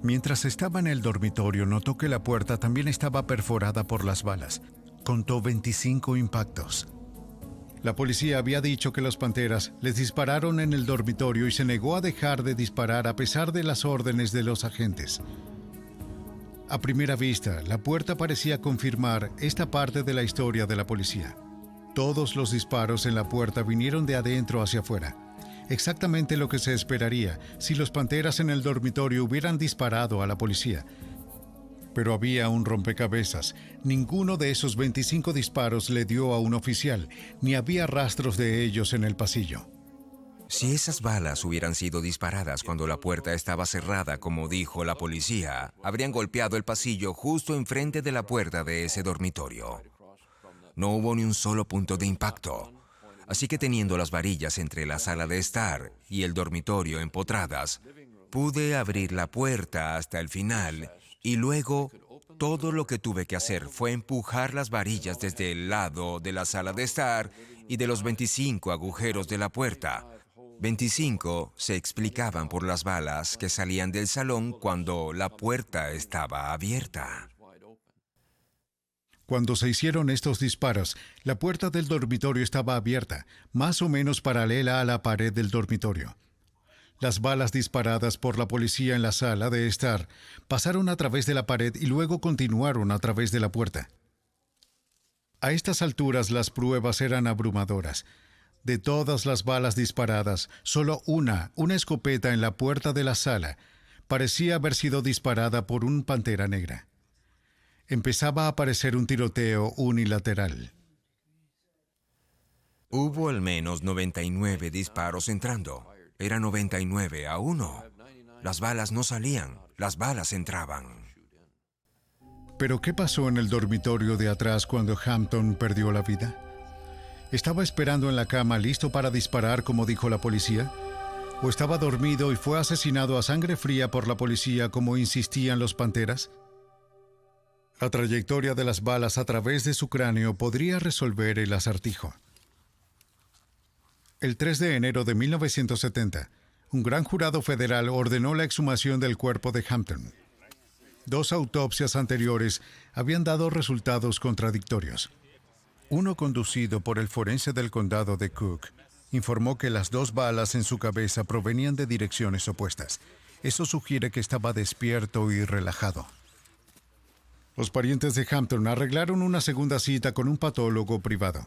Mientras estaba en el dormitorio, notó que la puerta también estaba perforada por las balas. Contó 25 impactos. La policía había dicho que los Panteras les dispararon en el dormitorio y se negó a dejar de disparar a pesar de las órdenes de los agentes. A primera vista, la puerta parecía confirmar esta parte de la historia de la policía. Todos los disparos en la puerta vinieron de adentro hacia afuera. Exactamente lo que se esperaría si los Panteras en el dormitorio hubieran disparado a la policía. Pero había un rompecabezas. Ninguno de esos 25 disparos le dio a un oficial, ni había rastros de ellos en el pasillo. Si esas balas hubieran sido disparadas cuando la puerta estaba cerrada, como dijo la policía, habrían golpeado el pasillo justo enfrente de la puerta de ese dormitorio. No hubo ni un solo punto de impacto. Así que teniendo las varillas entre la sala de estar y el dormitorio empotradas, pude abrir la puerta hasta el final y luego todo lo que tuve que hacer fue empujar las varillas desde el lado de la sala de estar y de los 25 agujeros de la puerta. 25 se explicaban por las balas que salían del salón cuando la puerta estaba abierta. Cuando se hicieron estos disparos, la puerta del dormitorio estaba abierta, más o menos paralela a la pared del dormitorio. Las balas disparadas por la policía en la sala de estar pasaron a través de la pared y luego continuaron a través de la puerta. A estas alturas las pruebas eran abrumadoras. De todas las balas disparadas, solo una escopeta en la puerta de la sala, parecía haber sido disparada por un Pantera Negra. Empezaba a parecer un tiroteo unilateral. Hubo al menos 99 disparos entrando. Era 99-1. Las balas no salían, las balas entraban. ¿Pero qué pasó en el dormitorio de atrás cuando Hampton perdió la vida? ¿Estaba esperando en la cama listo para disparar, como dijo la policía? ¿O estaba dormido y fue asesinado a sangre fría por la policía, como insistían los Panteras? La trayectoria de las balas a través de su cráneo podría resolver el acertijo. El 3 de enero de 1970, un gran jurado federal ordenó la exhumación del cuerpo de Hampton. 2 autopsias anteriores habían dado resultados contradictorios. Uno conducido por el forense del condado de Cook informó que las 2 balas en su cabeza provenían de direcciones opuestas. Eso sugiere que estaba despierto y relajado. Los parientes de Hampton arreglaron una segunda cita con un patólogo privado.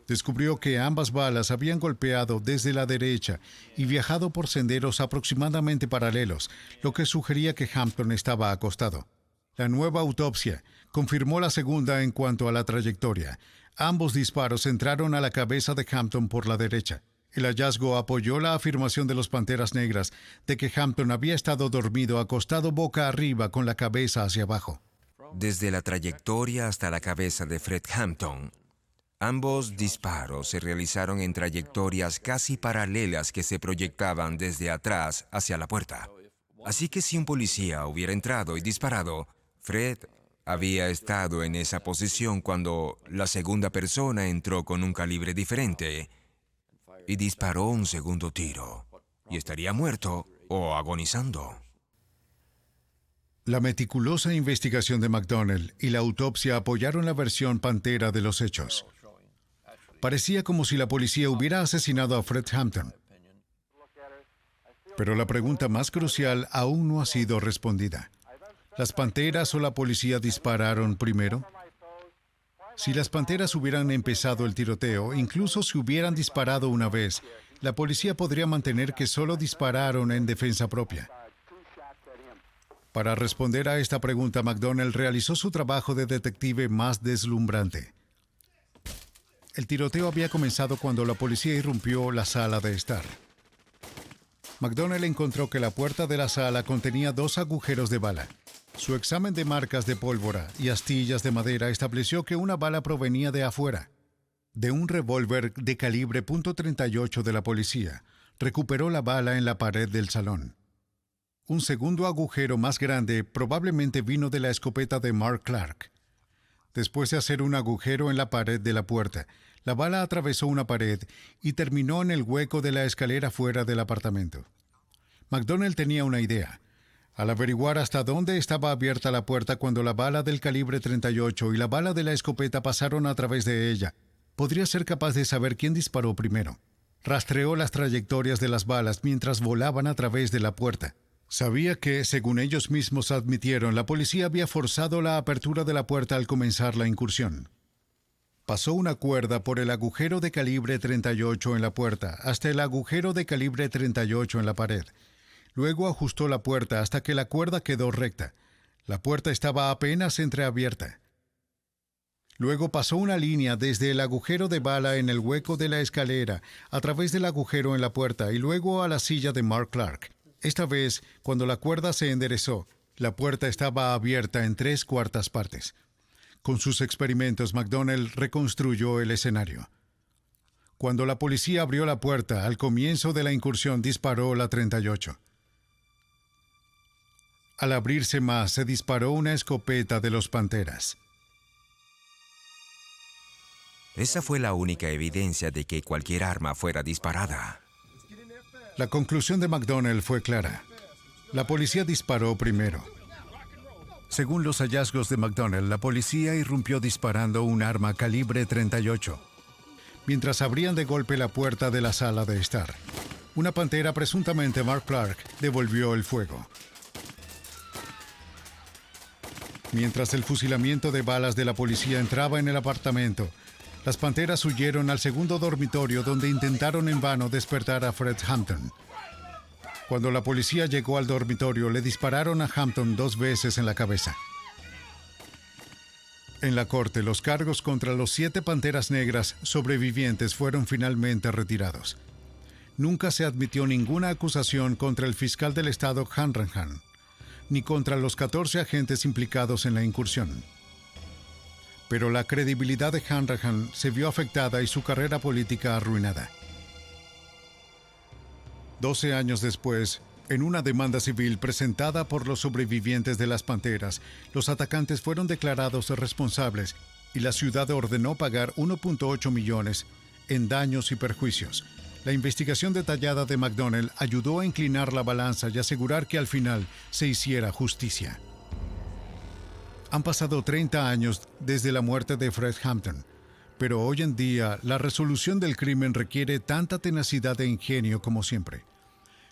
Descubrió que ambas balas habían golpeado desde la derecha y viajado por senderos aproximadamente paralelos, lo que sugería que Hampton estaba acostado. La nueva autopsia confirmó la segunda en cuanto a la trayectoria. Ambos disparos entraron a la cabeza de Hampton por la derecha. El hallazgo apoyó la afirmación de los Panteras Negras de que Hampton había estado dormido acostado boca arriba con la cabeza hacia abajo. Desde la trayectoria hasta la cabeza de Fred Hampton, ambos disparos se realizaron en trayectorias casi paralelas que se proyectaban desde atrás hacia la puerta. Así que si un policía hubiera entrado y disparado, Fred había estado en esa posición cuando la segunda persona entró con un calibre diferente y disparó un segundo tiro, y estaría muerto o agonizando. La meticulosa investigación de McDonnell y la autopsia apoyaron la versión Pantera de los hechos. Parecía como si la policía hubiera asesinado a Fred Hampton. Pero la pregunta más crucial aún no ha sido respondida. ¿Las Panteras o la policía dispararon primero? Si las Panteras hubieran empezado el tiroteo, incluso si hubieran disparado una vez, la policía podría mantener que solo dispararon en defensa propia. Para responder a esta pregunta, McDonnell realizó su trabajo de detective más deslumbrante. El tiroteo había comenzado cuando la policía irrumpió la sala de estar. McDonnell encontró que la puerta de la sala contenía 2 agujeros de bala. Su examen de marcas de pólvora y astillas de madera estableció que una bala provenía de afuera. De un revólver de calibre .38 de la policía, recuperó la bala en la pared del salón. Un segundo agujero más grande probablemente vino de la escopeta de Mark Clark. Después de hacer un agujero en la pared de la puerta, la bala atravesó una pared y terminó en el hueco de la escalera fuera del apartamento. McDonnell tenía una idea. Al averiguar hasta dónde estaba abierta la puerta cuando la bala del calibre 38 y la bala de la escopeta pasaron a través de ella, podría ser capaz de saber quién disparó primero. Rastreó las trayectorias de las balas mientras volaban a través de la puerta. Sabía que, según ellos mismos admitieron, la policía había forzado la apertura de la puerta al comenzar la incursión. Pasó una cuerda por el agujero de calibre 38 en la puerta hasta el agujero de calibre 38 en la pared. Luego ajustó la puerta hasta que la cuerda quedó recta. La puerta estaba apenas entreabierta. Luego pasó una línea desde el agujero de bala en el hueco de la escalera, a través del agujero en la puerta y luego a la silla de Mark Clark. Esta vez, cuando la cuerda se enderezó, la puerta estaba abierta en 3/4 partes. Con sus experimentos, McDonnell reconstruyó el escenario. Cuando la policía abrió la puerta, al comienzo de la incursión disparó la 38. Al abrirse más, se disparó una escopeta de los Panteras. Esa fue la única evidencia de que cualquier arma fuera disparada. La conclusión de McDonnell fue clara. La policía disparó primero. Según los hallazgos de McDonnell, la policía irrumpió disparando un arma calibre 38, mientras abrían de golpe la puerta de la sala de estar. Una pantera, presuntamente Mark Clark, devolvió el fuego. Mientras el fusilamiento de balas de la policía entraba en el apartamento, las panteras huyeron al segundo dormitorio donde intentaron en vano despertar a Fred Hampton. Cuando la policía llegó al dormitorio, le dispararon a Hampton 2 veces en la cabeza. En la corte, los cargos contra los 7 panteras negras sobrevivientes fueron finalmente retirados. Nunca se admitió ninguna acusación contra el fiscal del estado Hanrahan, ni contra los 14 agentes implicados en la incursión. Pero la credibilidad de Hanrahan se vio afectada y su carrera política arruinada. 12 años después, en una demanda civil presentada por los sobrevivientes de las Panteras, los atacantes fueron declarados responsables y la ciudad ordenó pagar 1.8 millones en daños y perjuicios. La investigación detallada de McDonnell ayudó a inclinar la balanza y asegurar que al final se hiciera justicia. Han pasado 30 años desde la muerte de Fred Hampton, pero hoy en día la resolución del crimen requiere tanta tenacidad e ingenio como siempre.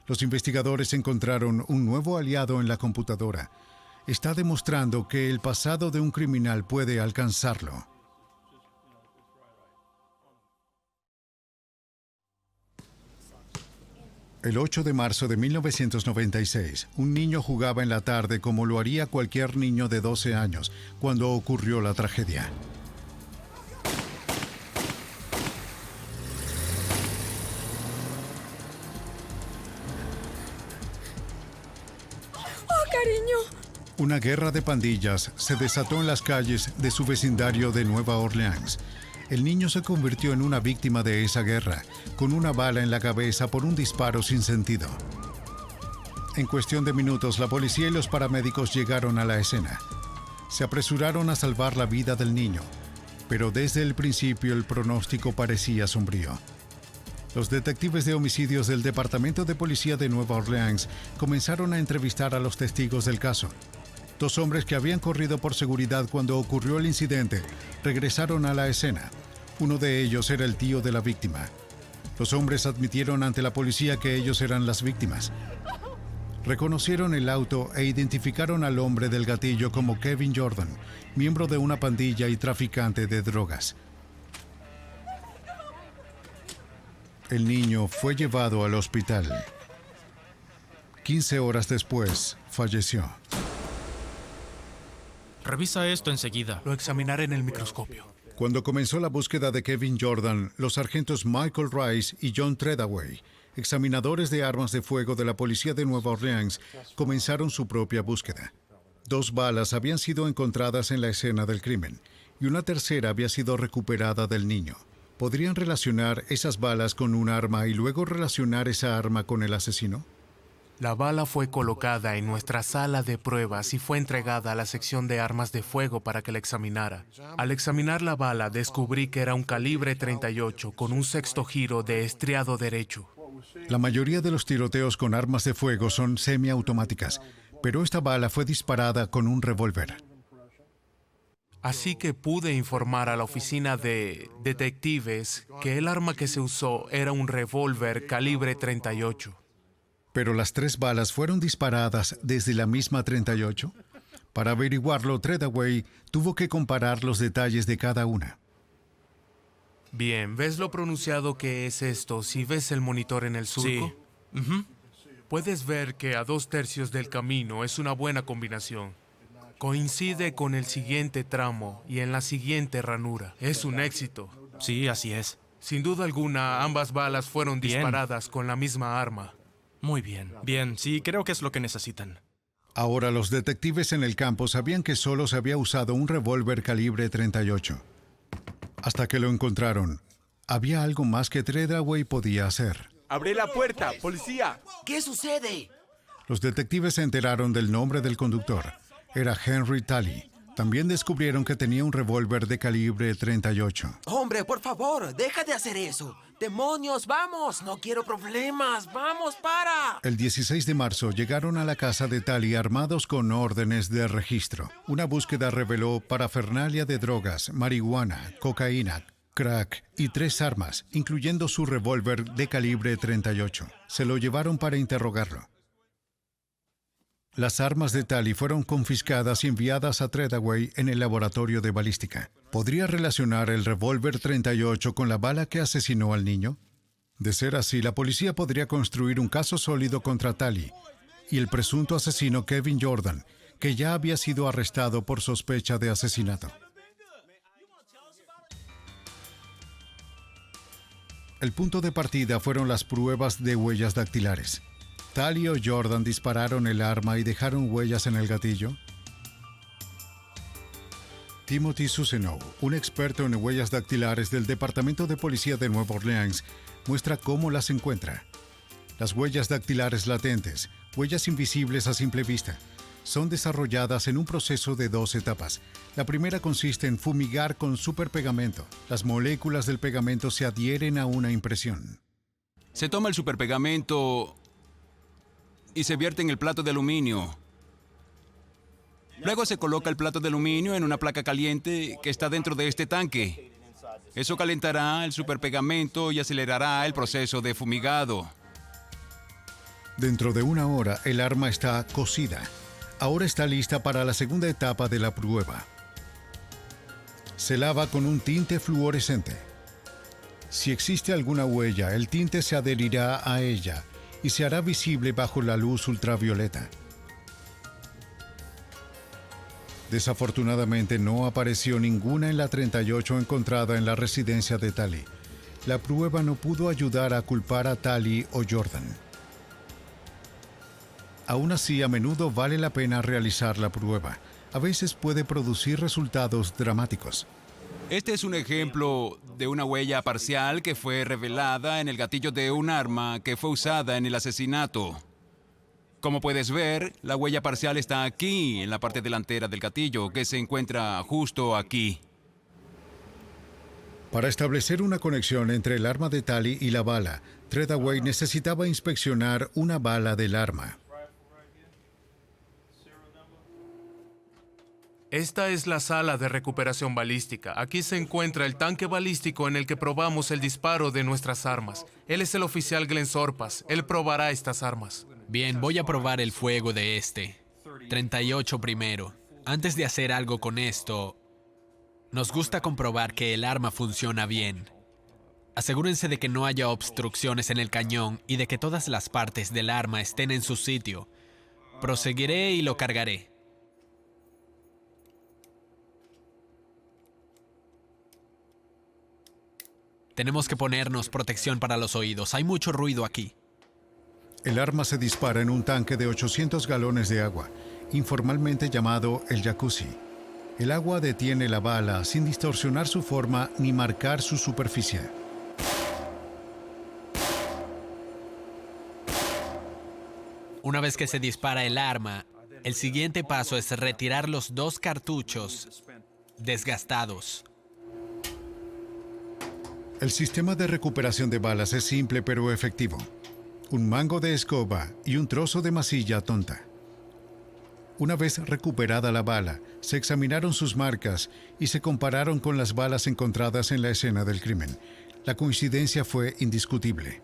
Los investigadores encontraron un nuevo aliado en la computadora. Está demostrando que el pasado de un criminal puede alcanzarlo. El 8 de marzo de 1996, un niño jugaba en la tarde como lo haría cualquier niño de 12 años cuando ocurrió la tragedia. Una guerra de pandillas se desató en las calles de su vecindario de Nueva Orleans. El niño se convirtió en una víctima de esa guerra, con una bala en la cabeza por un disparo sin sentido. En cuestión de minutos, la policía y los paramédicos llegaron a la escena. Se apresuraron a salvar la vida del niño, pero desde el principio el pronóstico parecía sombrío. Los detectives de homicidios del Departamento de Policía de Nueva Orleans comenzaron a entrevistar a los testigos del caso. 2 hombres que habían corrido por seguridad cuando ocurrió el incidente regresaron a la escena. Uno de ellos era el tío de la víctima. Los hombres admitieron ante la policía que ellos eran las víctimas. Reconocieron el auto e identificaron al hombre del gatillo como Kevin Jordan, miembro de una pandilla y traficante de drogas. El niño fue llevado al hospital. 15 horas después, falleció. Revisa esto enseguida. Lo examinaré en el microscopio. Cuando comenzó la búsqueda de Kevin Jordan, los sargentos Michael Rice y John Treadaway, examinadores de armas de fuego de la policía de Nueva Orleans, comenzaron su propia búsqueda. 2 balas habían sido encontradas en la escena del crimen y una tercera había sido recuperada del niño. ¿Podrían relacionar esas balas con un arma y luego relacionar esa arma con el asesino? La bala fue colocada en nuestra sala de pruebas y fue entregada a la sección de armas de fuego para que la examinara. Al examinar la bala, descubrí que era un calibre 38 con un 6º giro de estriado derecho. La mayoría de los tiroteos con armas de fuego son semiautomáticas, pero esta bala fue disparada con un revólver. Así que pude informar a la oficina de detectives que el arma que se usó era un revólver calibre 38. ¿Pero las 3 balas fueron disparadas desde la misma 38? Para averiguarlo, Treadaway tuvo que comparar los detalles de cada una. Bien, ¿ves lo pronunciado que es esto si ves el monitor en el surco? Sí. Puedes ver que a 2/3 del camino es una buena combinación. Coincide con el siguiente tramo y en la siguiente ranura. Es un éxito. Sí, así es. Sin duda alguna, ambas balas fueron disparadas con la misma arma. Muy bien. Bien, sí, creo que es lo que necesitan. Ahora los detectives en el campo sabían que solo se había usado un revólver calibre 38. Hasta que lo encontraron, había algo más que Treadaway podía hacer. ¡Abre la puerta, policía! ¿Qué sucede? Los detectives se enteraron del nombre del conductor. Era Henry Talley. También descubrieron que tenía un revólver de calibre 38. Hombre, por favor, deja de hacer eso. ¡Demonios, vamos! No quiero problemas. ¡Vamos, para! El 16 de marzo llegaron a la casa de Talley armados con órdenes de registro. Una búsqueda reveló parafernalia de drogas, marihuana, cocaína, crack y 3 armas, incluyendo su revólver de calibre 38. Se lo llevaron para interrogarlo. Las armas de Talley fueron confiscadas y enviadas a Treadaway en el laboratorio de balística. ¿Podría relacionar el revólver 38 con la bala que asesinó al niño? De ser así, la policía podría construir un caso sólido contra Talley y el presunto asesino Kevin Jordan, que ya había sido arrestado por sospecha de asesinato. El punto de partida fueron las pruebas de huellas dactilares. ¿Talley o Jordan dispararon el arma y dejaron huellas en el gatillo? Timothy Susenow, un experto en huellas dactilares del Departamento de Policía de Nueva Orleans, muestra cómo las encuentra. Las huellas dactilares latentes, huellas invisibles a simple vista, son desarrolladas en un proceso de 2 etapas. La primera consiste en fumigar con superpegamento. Las moléculas del pegamento se adhieren a una impresión. Se toma el superpegamento y se vierte en el plato de aluminio. Luego se coloca el plato de aluminio en una placa caliente que está dentro de este tanque. Eso calentará el superpegamento y acelerará el proceso de fumigado. Dentro de 1 hora, el arma está cocida. Ahora está lista para la segunda etapa de la prueba. Se lava con un tinte fluorescente. Si existe alguna huella, el tinte se adherirá a ella y se hará visible bajo la luz ultravioleta. Desafortunadamente no apareció ninguna en la 38 encontrada en la residencia de Talley. La prueba no pudo ayudar a culpar a Talley o Jordan. Aún así, a menudo vale la pena realizar la prueba. A veces puede producir resultados dramáticos. Este es un ejemplo de una huella parcial que fue revelada en el gatillo de un arma que fue usada en el asesinato. Como puedes ver, la huella parcial está aquí, en la parte delantera del gatillo, que se encuentra justo aquí. Para establecer una conexión entre el arma de Talley y la bala, Treadaway necesitaba inspeccionar una bala del arma. Esta es la sala de recuperación balística. Aquí se encuentra el tanque balístico en el que probamos el disparo de nuestras armas. Él es el oficial Glenn Sorpas. Él probará estas armas. Bien, voy a probar el fuego de este. 38 primero. Antes de hacer algo con esto, nos gusta comprobar que el arma funciona bien. Asegúrense de que no haya obstrucciones en el cañón y de que todas las partes del arma estén en su sitio. Proseguiré y lo cargaré. Tenemos que ponernos protección para los oídos. Hay mucho ruido aquí. El arma se dispara en un tanque de 800 galones de agua, informalmente llamado el jacuzzi. El agua detiene la bala sin distorsionar su forma ni marcar su superficie. Una vez que se dispara el arma, el siguiente paso es retirar los 2 cartuchos desgastados. El sistema de recuperación de balas es simple pero efectivo. Un mango de escoba y un trozo de masilla tonta. Una vez recuperada la bala, se examinaron sus marcas y se compararon con las balas encontradas en la escena del crimen. La coincidencia fue indiscutible.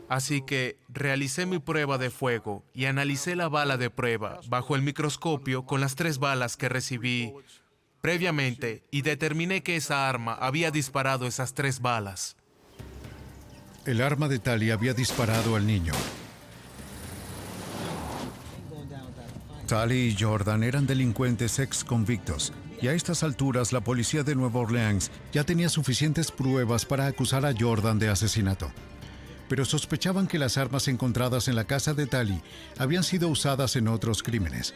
Así que realicé mi prueba de fuego y analicé la bala de prueba bajo el microscopio con las 3 balas que recibí previamente y determiné que esa arma había disparado esas 3 balas. El arma de Talley había disparado al niño. Tali y Jordan eran delincuentes ex convictos, y a estas alturas la policía de Nueva Orleans ya tenía suficientes pruebas para acusar a Jordan de asesinato. Pero sospechaban que las armas encontradas en la casa de Tali habían sido usadas en otros crímenes.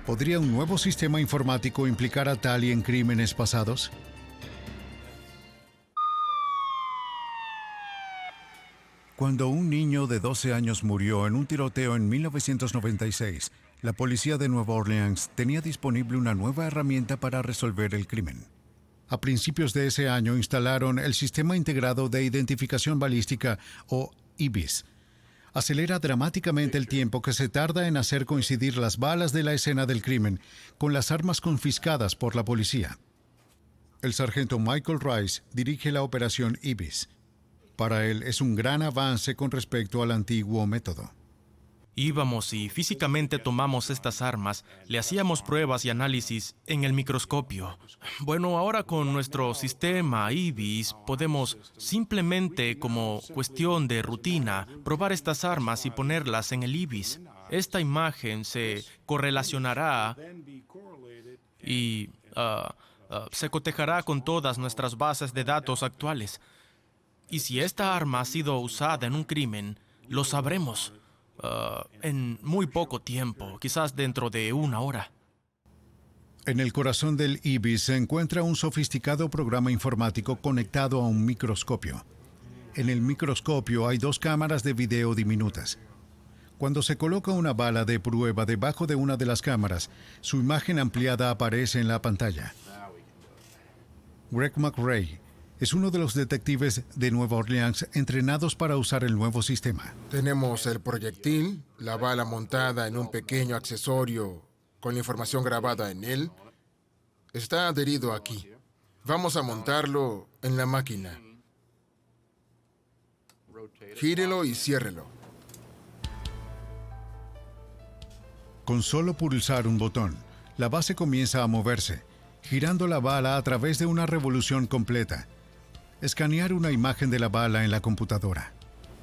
¿Podría un nuevo sistema informático implicar a Tali en crímenes pasados? Cuando un niño de 12 años murió en un tiroteo en 1996, la policía de Nueva Orleans tenía disponible una nueva herramienta para resolver el crimen. A principios de ese año instalaron el Sistema Integrado de Identificación Balística, o IBIS. Acelera dramáticamente el tiempo que se tarda en hacer coincidir las balas de la escena del crimen con las armas confiscadas por la policía. El sargento Michael Rice dirige la operación IBIS. Para él es un gran avance con respecto al antiguo método. Íbamos y físicamente tomamos estas armas, le hacíamos pruebas y análisis en el microscopio. Bueno, ahora con nuestro sistema IBIS podemos simplemente, como cuestión de rutina, probar estas armas y ponerlas en el IBIS. Esta imagen se correlacionará y se cotejará con todas nuestras bases de datos actuales. Y si esta arma ha sido usada en un crimen, lo sabremos. En muy poco tiempo, quizás dentro de 1 hora. En el corazón del IBIS se encuentra un sofisticado programa informático conectado a un microscopio. En el microscopio hay 2 cámaras de video diminutas. Cuando se coloca una bala de prueba debajo de una de las cámaras, su imagen ampliada aparece en la pantalla. Greg McRae es uno de los detectives de Nueva Orleans entrenados para usar el nuevo sistema. Tenemos el proyectil, la bala montada en un pequeño accesorio con la información grabada en él. Está adherido aquí. Vamos a montarlo en la máquina. Gírelo y ciérrelo. Con solo pulsar un botón, la base comienza a moverse, girando la bala a través de una revolución completa. Escanear una imagen de la bala en la computadora.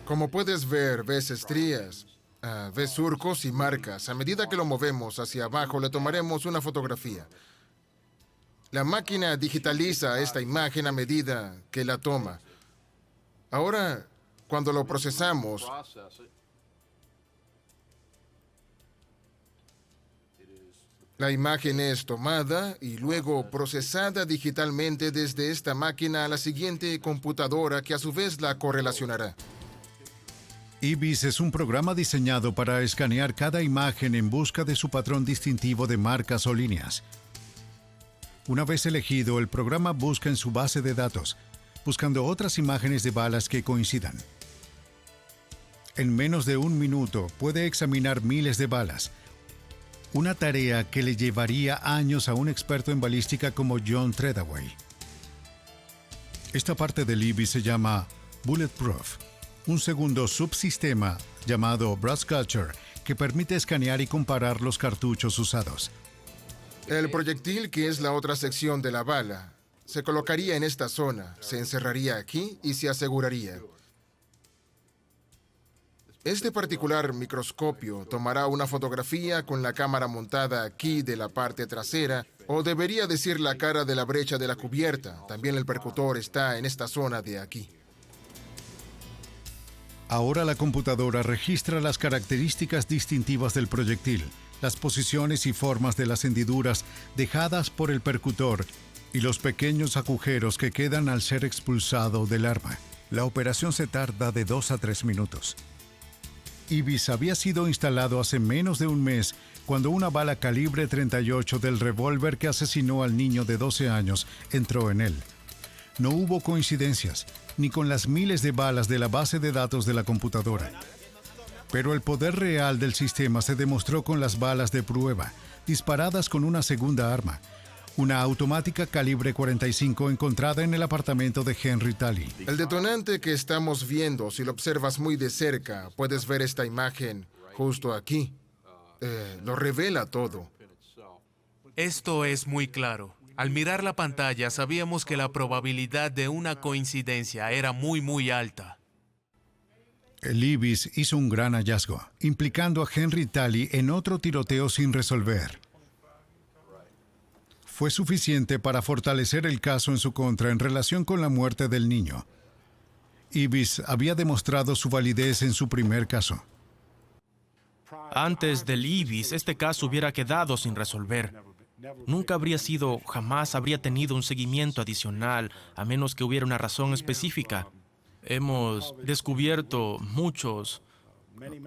Como puedes ver, ves estrías, ves surcos y marcas. A medida que lo movemos hacia abajo, le tomaremos una fotografía. La máquina digitaliza esta imagen a medida que la toma. Ahora, cuando lo procesamos, la imagen es tomada y luego procesada digitalmente desde esta máquina a la siguiente computadora que a su vez la correlacionará. IBIS es un programa diseñado para escanear cada imagen en busca de su patrón distintivo de marcas o líneas. Una vez elegido, el programa busca en su base de datos, buscando otras imágenes de balas que coincidan. En menos de 1 minuto puede examinar miles de balas, una tarea que le llevaría años a un experto en balística como John Treadaway. Esta parte del IBIS se llama Bulletproof, un segundo subsistema llamado Brass Culture que permite escanear y comparar los cartuchos usados. El proyectil, que es la otra sección de la bala, se colocaría en esta zona, se encerraría aquí y se aseguraría. Este particular microscopio tomará una fotografía con la cámara montada aquí de la parte trasera, o debería decir la cara de la brecha de la cubierta. También el percutor está en esta zona de aquí. Ahora la computadora registra las características distintivas del proyectil, las posiciones y formas de las hendiduras dejadas por el percutor y los pequeños agujeros que quedan al ser expulsado del arma. La operación se tarda de 2 a 3 minutos. IBIS había sido instalado hace menos de un mes cuando una bala calibre 38 del revólver que asesinó al niño de 12 años entró en él. No hubo coincidencias, ni con las miles de balas de la base de datos de la computadora. Pero el poder real del sistema se demostró con las balas de prueba, disparadas con una segunda arma, una automática calibre 45 encontrada en el apartamento de Henry Tali. El detonante que estamos viendo, si lo observas muy de cerca, puedes ver esta imagen justo aquí. Lo revela todo. Esto es muy claro. Al mirar la pantalla sabíamos que la probabilidad de una coincidencia era muy alta. El Ibis hizo un gran hallazgo, implicando a Henry Talley en otro tiroteo sin resolver. Fue suficiente para fortalecer el caso en su contra en relación con la muerte del niño. Ibis había demostrado su validez en su primer caso. Antes del Ibis, este caso hubiera quedado sin resolver. Nunca jamás habría tenido un seguimiento adicional, a menos que hubiera una razón específica. Hemos descubierto muchos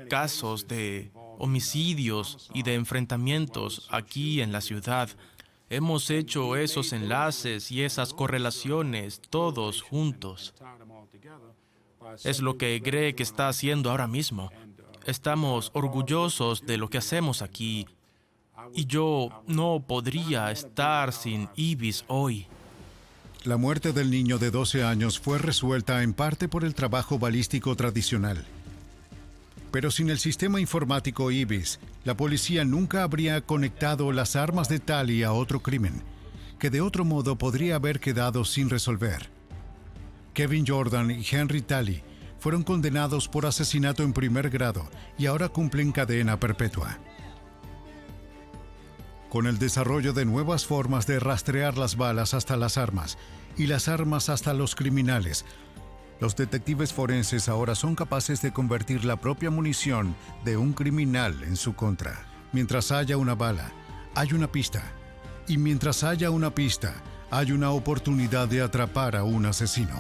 casos de homicidios y de enfrentamientos aquí en la ciudad. Hemos hecho esos enlaces y esas correlaciones todos juntos. Es lo que Greg está haciendo ahora mismo. Estamos orgullosos de lo que hacemos aquí. Y yo no podría estar sin Ibis hoy. La muerte del niño de 12 años fue resuelta en parte por el trabajo balístico tradicional. Pero sin el sistema informático Ibis, la policía nunca habría conectado las armas de Talley a otro crimen, que de otro modo podría haber quedado sin resolver. Kevin Jordan y Henry Talley fueron condenados por asesinato en primer grado y ahora cumplen cadena perpetua. Con el desarrollo de nuevas formas de rastrear las balas hasta las armas y las armas hasta los criminales, los detectives forenses ahora son capaces de convertir la propia munición de un criminal en su contra. Mientras haya una bala, hay una pista. Y mientras haya una pista, hay una oportunidad de atrapar a un asesino.